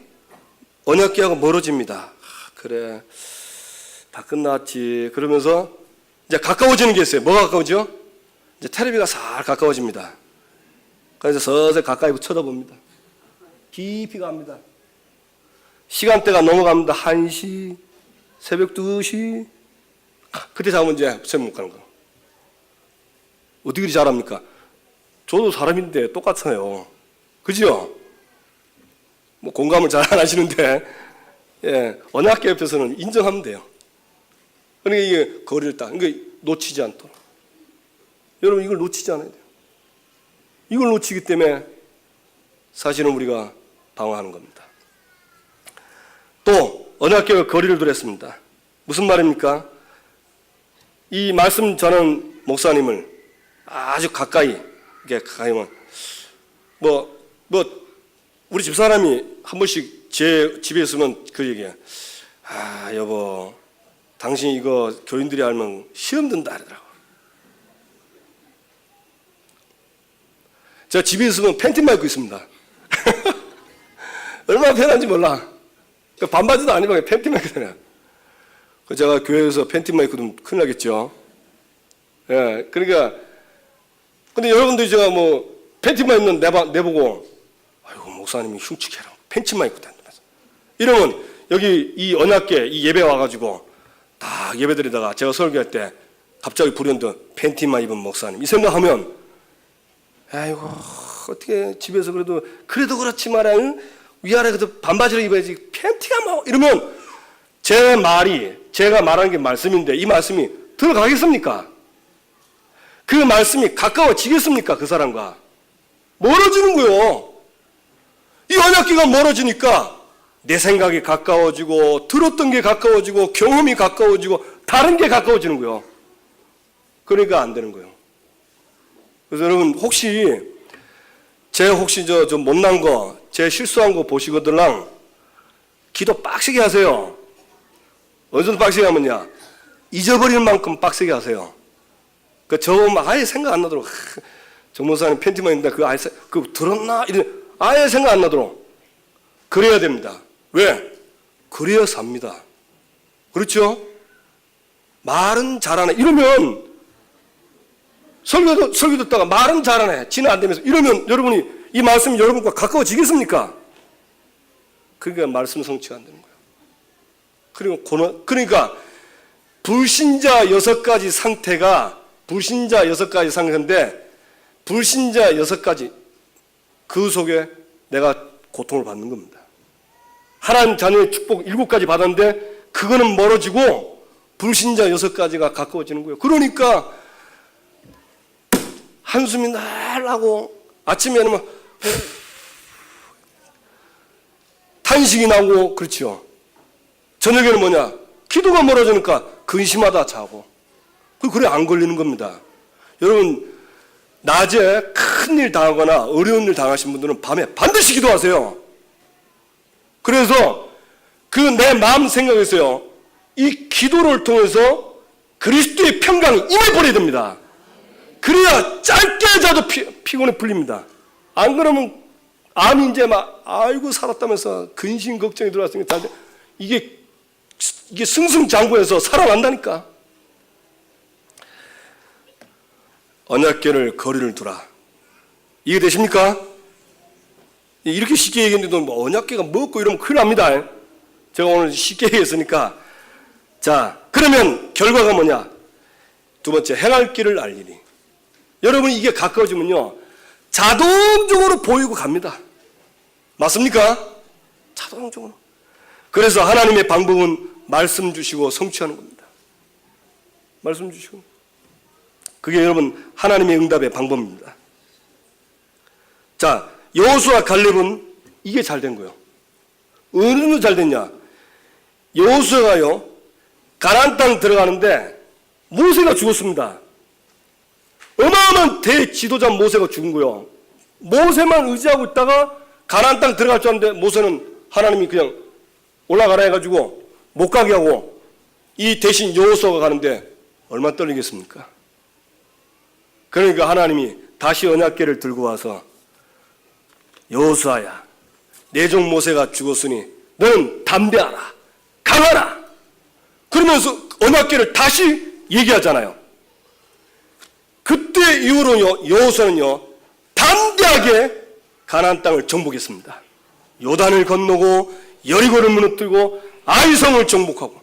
언약궤하고 멀어집니다. 그래 다 끝났지. 그러면서 이제 가까워지는 게 있어요. 뭐가 가까워지죠? 이제 텔레비가 살 가까워집니다. 그래서 서서히 가까이 쳐다봅니다. 깊이 갑니다. 시간대가 넘어갑니다. 1시, 새벽 2시. 그때 잡으면 이제 새벽 못 가는 거. 어떻게 그리 잘합니까? 저도 사람인데 똑같아요. 그죠? 뭐 공감을 잘 안 하시는데, 예, 언약궤 옆에서는 인정하면 돼요. 그러니까 이게 거리를 딱, 그러니까 놓치지 않도록. 여러분, 이걸 놓치지 않아야 돼요. 이걸 놓치기 때문에 사실은 우리가 방황하는 겁니다. 또 언약궤와 거리를 두랬습니다. 무슨 말입니까? 이 말씀 전하는 목사님을 아주 가까이, 이게 가까이면 우리 집사람이 한 번씩 제 집에 있으면 그 얘기야. 아, 여보, 당신 이거 교인들이 알면 시험 든다 그러더라고. 제가 집에 있으면 팬티만 입고 있습니다. 얼마나 편한지 몰라. 반바지도 아니면 팬티만 입고 다녀. 제가 교회에서 팬티만 입고 좀 큰일 나겠죠. 예, 그러니까 근데 여러분들이 제가 뭐 팬티만 입는 내보고 아이고 목사님이 흉측해라 팬티만 입고 다니면서 이러면 여기 이 언약궤 이 예배 와가지고 딱 예배드리다가 제가 설교할 때 갑자기 불현듯 팬티만 입은 목사님 이 생각하면 아이고 어떻게 집에서 그래도 그렇지만 위아래 그래도 반바지를 입어야지 팬티가 뭐 이러면 제 말이 제가 말하는 게 말씀인데 이 말씀이 들어가겠습니까? 그 말씀이 가까워지겠습니까? 그 사람과 멀어지는 거예요. 이 언약궤가 멀어지니까 내 생각이 가까워지고 들었던 게 가까워지고 경험이 가까워지고 다른 게 가까워지는 거예요. 그러니까 안 되는 거예요. 그래서 여러분 혹시 저 못난 거, 제 실수한 거 보시거들랑 기도 빡세게 하세요. 어느 정도 빡세게 하면요. 잊어버리는 만큼 빡세게 하세요. 저 아예 생각 안 나도록 정 목사님 팬티만 입는다 그거 들었나? 이래 아예 생각 안 나도록 그래야 됩니다. 왜? 그래야 삽니다. 그렇죠? 말은 잘하네. 이러면 설교 듣다가 말은 잘하네. 지는 안 되면서 이러면 여러분이 이 말씀이 여러분과 가까워지겠습니까? 그러니까 말씀 성취가 안 되는 거예요. 그러니까 불신자 6가지 상태가 불신자 6가지 상태인데 불신자 6가지 그 속에 내가 고통을 받는 겁니다. 하나님 자녀의 축복 7가지 받았는데 그거는 멀어지고 불신자 6가지가 가까워지는 거예요. 그러니까 한숨이 날 나고 아침에는 막 탄식이 나고 그렇죠. 저녁에는 뭐냐? 기도가 멀어지니까 근심하다 자고 그래 안 걸리는 겁니다. 여러분 낮에 큰일 당하거나 어려운 일 당하신 분들은 밤에 반드시 기도하세요. 그래서 그 내 마음 생각에서요 이 기도를 통해서 그리스도의 평강이 임해버려야 됩니다. 그래야 짧게 자도 피곤해 풀립니다. 안 그러면 암이 이제 막 아이고 살았다면서 근심 걱정이 들어왔으니까 이게 승승장구해서 살아난다니까. 언약궤를 거리를 두라. 이해되십니까? 이렇게 쉽게 얘기했는데도 뭐 언약궤가 뭐고 이러면 큰일 납니다. 제가 오늘 쉽게 얘기했으니까. 자, 그러면 결과가 뭐냐? 두 번째, 행할 길을 알리니. 여러분이 이게 가까워지면요 자동적으로 보이고 갑니다. 맞습니까? 자동적으로. 그래서 하나님의 방법은 말씀 주시고 성취하는 겁니다. 말씀 주시고. 그게 여러분 하나님의 응답의 방법입니다. 자, 여호수아 갈렙은 이게 잘 된 거예요. 어느 정도 잘 됐냐? 여호수아가요 가나안 땅 들어가는데 모세가 죽었습니다. 어마어마한 대지도자 모세가 죽은 거예요. 모세만 의지하고 있다가 가나안 땅 들어갈 줄 알았는데 모세는 하나님이 그냥 올라가라 해가지고 못 가게 하고 이 대신 여호수아가 가는데 얼마나 떨리겠습니까? 그러니까 하나님이 다시 언약궤를 들고 와서 여호수아야 내 종 모세가 죽었으니 너는 담대하라 강하라 그러면서 언약궤를 다시 얘기하잖아요. 그때 이후로요 여호수아는요 담대하게 가나안 땅을 정복했습니다. 요단을 건너고 여리고를 무너뜨리고 아이성을 정복하고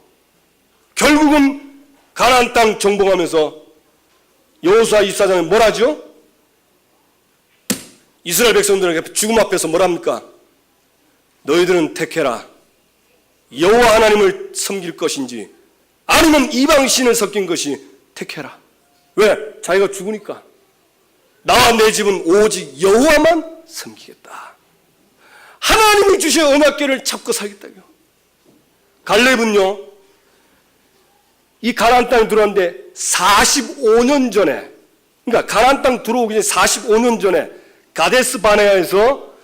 결국은 가나안 땅 정복하면서 여호수아 24장에 뭘 하죠? 이스라엘 백성들에게 죽음 앞에서 뭘 합니까? 너희들은 택해라. 여호와 하나님을 섬길 것인지 아니면 이방신을 섞인 것이 택해라. 왜? 자기가 죽으니까. 나와 내 집은 오직 여호와만 섬기겠다. 하나님이 주신 언약궤를 잡고 살겠다고요. 갈렙은요, 이 가나안 땅에 들어왔는데 45년 전에, 그러니까 가나안 땅 들어오기 전에 45년 전에 가데스 바네아에서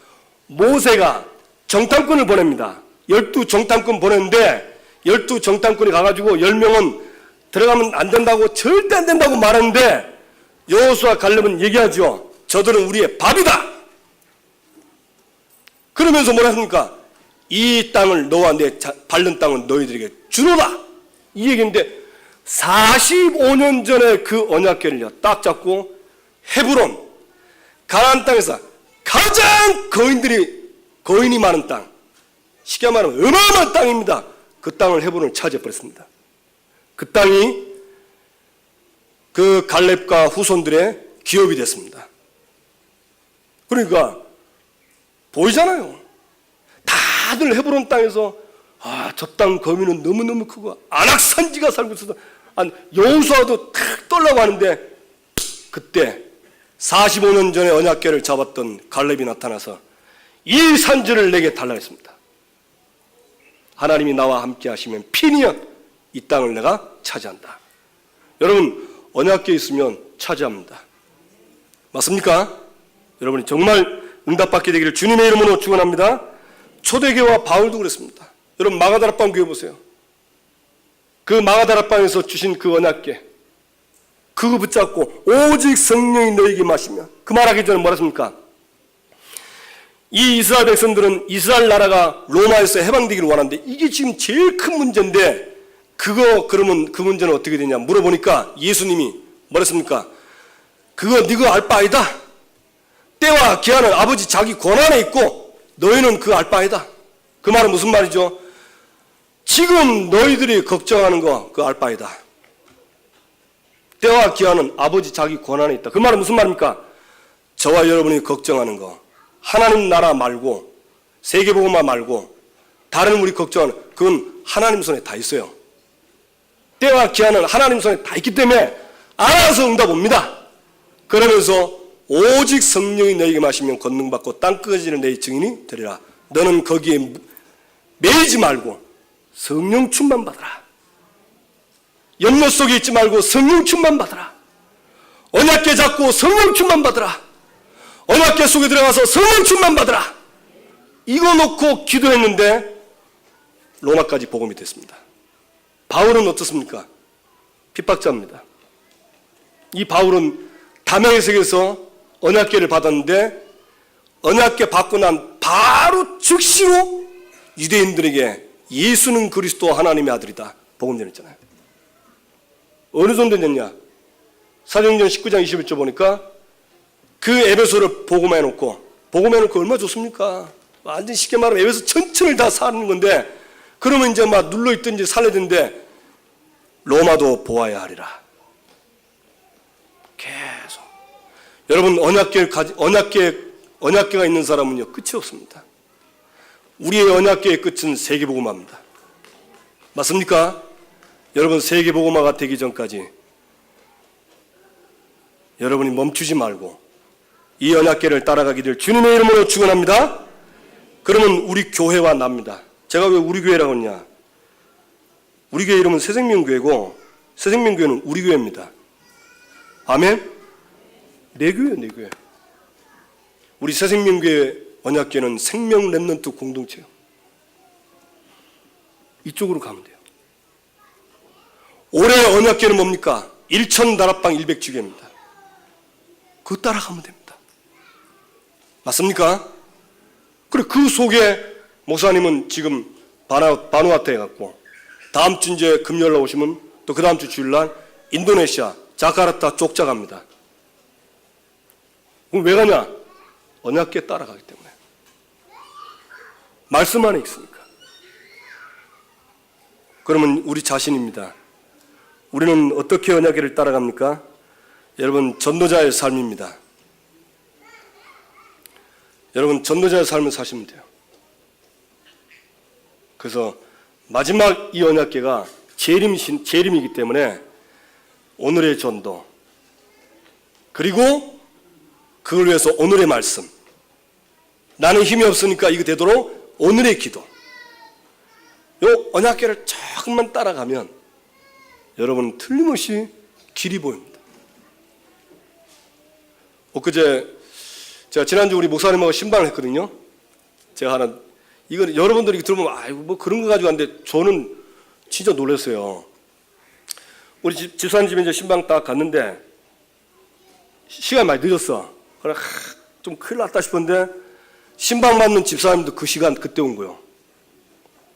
모세가 정탐꾼을 보냅니다. 12 정탐꾼 보냈는데 12 정탐꾼이 가가지고 10명은 들어가면 안 된다고, 절대 안 된다고 말하는데 여호수아 갈렙은 얘기하죠. 저들은 우리의 밥이다. 그러면서 뭐라 합니까? 이 땅을 너와 내 밟는 땅은 너희들에게 주노라. 이 얘기인데 45년 전에 그 언약궤를 딱 잡고 헤브론, 가나안 땅에서 가장 거인이 많은 땅, 쉽게 말하면 어마어마한 땅입니다. 그 땅을 헤브론을 차지해버렸습니다. 그 땅이 그 갈렙과 후손들의 기업이 됐습니다. 그러니까 보이잖아요. 다들 헤브론 땅에서 저 땅 거미는 너무너무 크고 안악산지가 살고 있어서 여호수아도 탁 떨라고 하는데, 그때 45년 전에 언약궤를 잡았던 갈렙이 나타나서 이 산지를 내게 달라 했습니다. 하나님이 나와 함께 하시면 피니언 이 땅을 내가 차지한다. 여러분, 언약궤 있으면 차지합니다. 맞습니까? 여러분이 정말 응답받게 되기를 주님의 이름으로 축원합니다. 초대교회와 바울도 그랬습니다. 여러분, 마가다락방 교회 보세요. 그 마가다락방에서 주신 그 언약궤, 그거 붙잡고 오직 성령이 너에게 마시면, 그 말하기 전에 뭐라 했습니까? 이 이스라엘 백성들은 이스라엘 나라가 로마에서 해방되기를 원하는데 이게 지금 제일 큰 문제인데, 그러면 그 문제는 어떻게 되냐 물어보니까 예수님이 뭐랬습니까? 그거 네가 알 바 아니다. 때와 기한은 아버지 자기 권한에 있고 너희는 그 알 바 아니다. 그 말은 무슨 말이죠? 지금 너희들이 걱정하는 거 그 알 바 아니다. 때와 기한은 아버지 자기 권한에 있다. 그 말은 무슨 말입니까? 저와 여러분이 걱정하는 거, 하나님 나라 말고 세계복음화 말고 다른 우리 걱정하는, 그건 하나님 손에 다 있어요. 때와 기한은 하나님 손에 다 있기 때문에 알아서 응답 옵니다. 그러면서 오직 성령이 너에게 마시면 권능받고 땅끝까지는 내 증인이 되리라. 너는 거기에 매이지 말고 성령 충만 받으라. 염려 속에 있지 말고 성령 충만 받으라. 언약궤 잡고 성령 충만 받으라. 언약궤 속에 들어가서 성령 충만 받으라. 이거 놓고 기도했는데 로마까지 복음이 됐습니다. 바울은 어떻습니까? 핍박자입니다. 이 바울은 다메섹에서 언약궤를 받았는데 언약궤 받고 난 바로 즉시로 유대인들에게 예수는 그리스도 하나님의 아들이다 복음 전했잖아요. 어느 정도 됐냐? 사도행전 19장 21절 보니까 그 에베소를 복음해놓고 얼마나 좋습니까? 완전 쉽게 말하면 에베소 전체를 다 사는 건데, 그러면 이제 막 눌러있든지 살려야 되는데 로마도 보아야 하리라. 계속. 여러분, 언약궤가 있는 사람은요 끝이 없습니다. 우리의 언약궤의 끝은 세계복음화입니다. 맞습니까? 여러분, 세계복음화가 되기 전까지 여러분이 멈추지 말고 이 언약궤를 따라가기를 주님의 이름으로 축원합니다. 그러면 우리 교회와 납니다. 제가 왜 우리 교회라고 하냐? 우리 교회 이름은 새생명교회고 새생명교회는 우리 교회입니다. 아멘? 내 교회예요, 내 교회. 우리 새생명교회 언약궤는 생명 렘넌트 공동체예요. 이쪽으로 가면 돼요. 올해 언약궤는 뭡니까? 1천 다락방 100주교입니다. 그거 따라가면 됩니다. 맞습니까? 그리고 그 속에 목사님은 지금 바누아투에 갔고, 다음 주 이제 금요일날 오시면 또 그 다음 주 주일날 인도네시아 자카르타 쪽자 갑니다. 그럼 왜 가냐? 언약궤 따라가기 때문에. 말씀 안에 있으니까. 그러면 우리 자신입니다. 우리는 어떻게 언약궤를 따라갑니까? 여러분, 전도자의 삶입니다. 여러분, 전도자의 삶을 사시면 돼요. 그래서 마지막 이 언약궤가 재림이기 때문에 오늘의 전도, 그리고 그걸 위해서 오늘의 말씀, 나는 힘이 없으니까 이거 되도록 오늘의 기도, 요 언약궤를 조금만 따라가면 여러분 틀림없이 길이 보입니다. 엊그제 제가 지난주 우리 목사님하고 신방을 했거든요. 제가 하나, 이건 여러분들이 들어보면 아이고 뭐 그런 거 가지고 하는데 저는 진짜 놀랐어요. 우리 집사님 집에 이제 신방 딱 갔는데 시간이 많이 늦었어. 그래 좀 큰일 났다 싶었는데 신방 맞는 집사님도 그 시간 그때 온 거예요.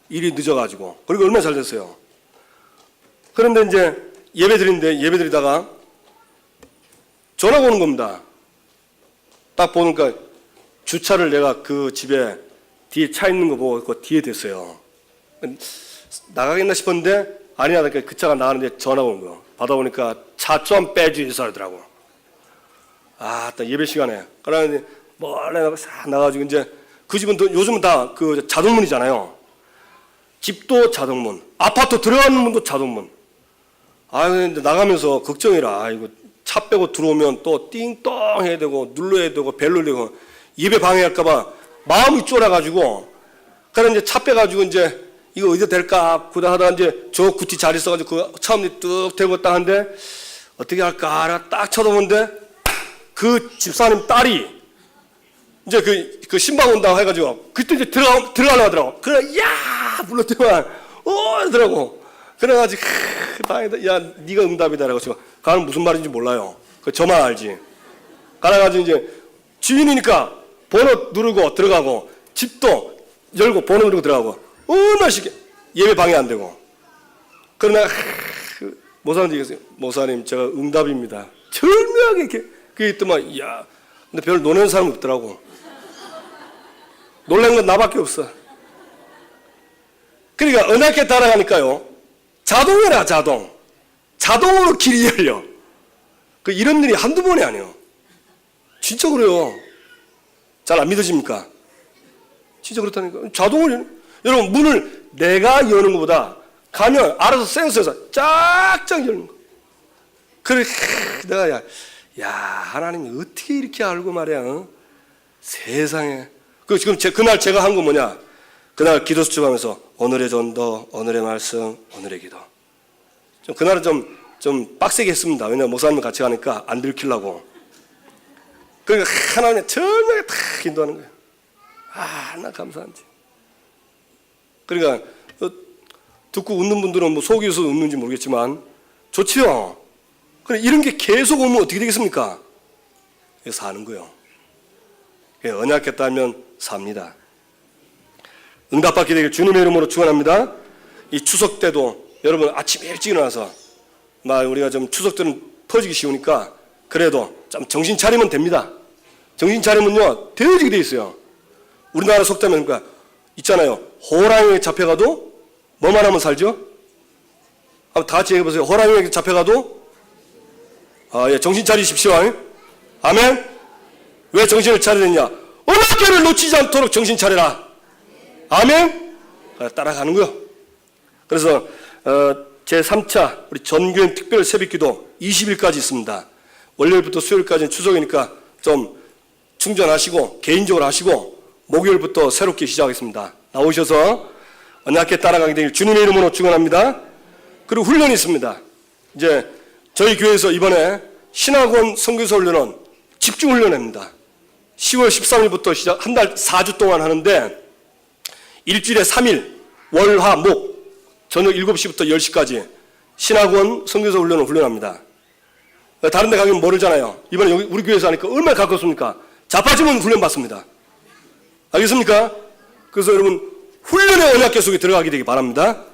일이 늦어가지고. 그리고 얼마나 잘 됐어요. 그런데 이제 예배 드리다가 전화가 오는 겁니다. 딱 보니까 주차를 내가 그 집에 뒤에 차 있는 거 보고 그 뒤에 됐어요. 나가겠나 싶었는데 아니야, 그 차가 나가는데 전화가 온 거예요. 받아보니까 차 좀 빼주이소 하더라고. 아, 딱 예배 시간에. 그러는데 몰래 나가가지고 이제 그 집은 또 요즘은 다 그 자동문이잖아요. 집도 자동문, 아파트 들어가는 문도 자동문. 아, 근데 나가면서 걱정이라. 아, 이거 차 빼고 들어오면 또 띵똥 해야 되고 눌러야 되고 벨 눌리고 예배 방해할까봐 마음이 쫄아가지고. 그래 이제 차 빼가지고 이제 이거 어디다 댈까 하다가 이제 저 구티 잘 있어가지고 그 차음니 뚝 대고 딱 하는데 어떻게 할까 딱 쳐다보는데 그 집사님 딸이 이제 그 신방 온다고 해가지고 그때 이제 들어가려고 하더라고. 그래 야 불렀더만 이러더라고. 그래가지고 다행이다. 야 네가 응답이다. 그래가지고 가는 무슨 말인지 몰라요. 그 저만 알지. 가가지고 이제 주인이니까 번호 누르고 들어가고 집도 열고 번호 누르고 들어가고 얼마씩 예배 방해 안 되고. 그러나 모사님 얘기했어요. 모사님 제가 응답입니다. 절묘하게 이렇게 그게 있더만. 야 근데 별 노는 사람 없더라고. 놀란 건 나밖에 없어. 그러니까 언약궤 따라가니까요 자동이라 자동으로 길이 열려. 그 이런 일이 한두 번이 아니에요. 진짜 그래요. 잘 안 믿어집니까? 진짜 그렇다니까. 자동으로 여러분 문을 내가 여는 것보다 가면 알아서 센서에서 짝짝 열는 거. 그래 내가 야 하나님이 어떻게 이렇게 알고 말이야. 세상에. 그 지금 그날 제가 한 거 뭐냐? 그날 기도 수첩하면서 오늘의 전도, 오늘의 말씀, 오늘의 기도. 좀 그날은 좀 빡세게 했습니다. 왜냐면 목사님 같이 가니까 안 들키려고. 그러니까 하나님이 절묘하게 다 인도하는 거예요. 아, 나 감사한지. 그러니까 듣고 웃는 분들은 뭐 속이 있어서 웃는지 모르겠지만 좋지요. 그래 이런 게 계속 오면 어떻게 되겠습니까? 사는 거예요. 언약궤 따면 삽니다. 응답받게 되길 주님의 이름으로 축원합니다. 이 추석 때도 여러분 아침 일찍 일어나서 우리가 좀 추석 때는 퍼지기 쉬우니까 그래도 좀 정신 차리면 됩니다. 정신 차리면요 되어지게 돼 있어요. 우리나라 속담에 그러니까 있잖아요. 호랑이에 잡혀가도 뭐만 하면 살죠? 한번 다 같이 해보세요. 호랑이에 잡혀가도 정신 차리십시오. 아멘. 왜 정신을 차려야 되냐? 언약궤를 놓치지 않도록 정신 차려라. 아멘. 따라가는 거요. 그래서 제3차 우리 전교인 특별 새벽기도 20일까지 있습니다. 월요일부터 수요일까지는 추석이니까 좀 충전하시고 개인적으로 하시고 목요일부터 새롭게 시작하겠습니다. 나오셔서 언약궤 따라가게 되길 주님의 이름으로 축원합니다. 그리고 훈련이 있습니다. 이제 저희 교회에서 이번에 신학원 선교사 훈련은 집중 훈련입니다. 10월 13일부터 시작 한 달 4주 동안 하는데 일주일에 3일 월, 화, 목 저녁 7시부터 10시까지 신학원 선교사 훈련을 훈련합니다. 다른 데 가면 모르잖아요. 이번에 여기 우리 교회에서 하니까 얼마나 가깝습니까? 자빠지면 훈련 받습니다. 알겠습니까? 그래서 여러분 훈련의 언약궤 속에 들어가게 되기 바랍니다.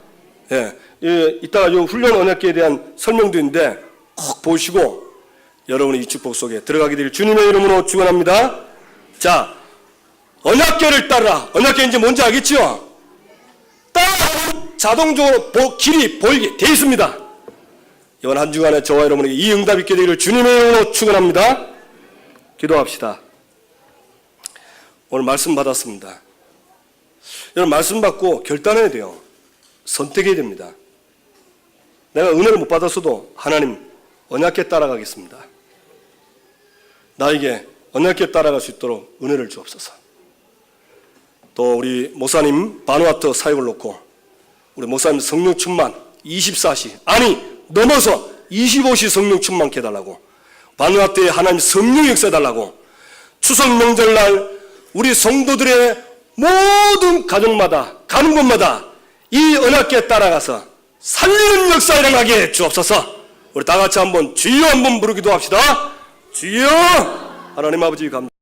이따가 이 훈련 언약궤에 대한 설명도 있는데 꼭 보시고 여러분의 이 축복 속에 들어가게 되길 주님의 이름으로 축원합니다. 자, 언약궤를 따르라. 언약궤 이제 뭔지 알겠죠? 따라가면 자동적으로 길이 보이게 돼 있습니다. 이번 한 주간에 저와 여러분에게 이 응답 있게 되기를 주님의 이름으로 축원합니다. 기도합시다. 오늘 말씀 받았습니다. 여러분 말씀 받고 결단해야 돼요. 선택해야 됩니다. 내가 은혜를 못 받았어도 하나님 언약궤 따라가겠습니다. 나에게 언약궤 따라갈 수 있도록 은혜를 주옵소서. 또 우리 목사님 바누아투 사역을 놓고 우리 목사님 성령 충만 24시 아니 넘어서 25시 성령 충만케 해달라고, 바누아투에 하나님 성령 역사해달라고, 추석 명절날 우리 성도들의 모든 가정마다 가는 곳마다 이 언약궤 따라가서 살리는 역사 일어나게 주옵소서. 우리 다 같이 한번 주여 한번 부르기도 합시다. 주여. 하나님 아버지 감사합니다.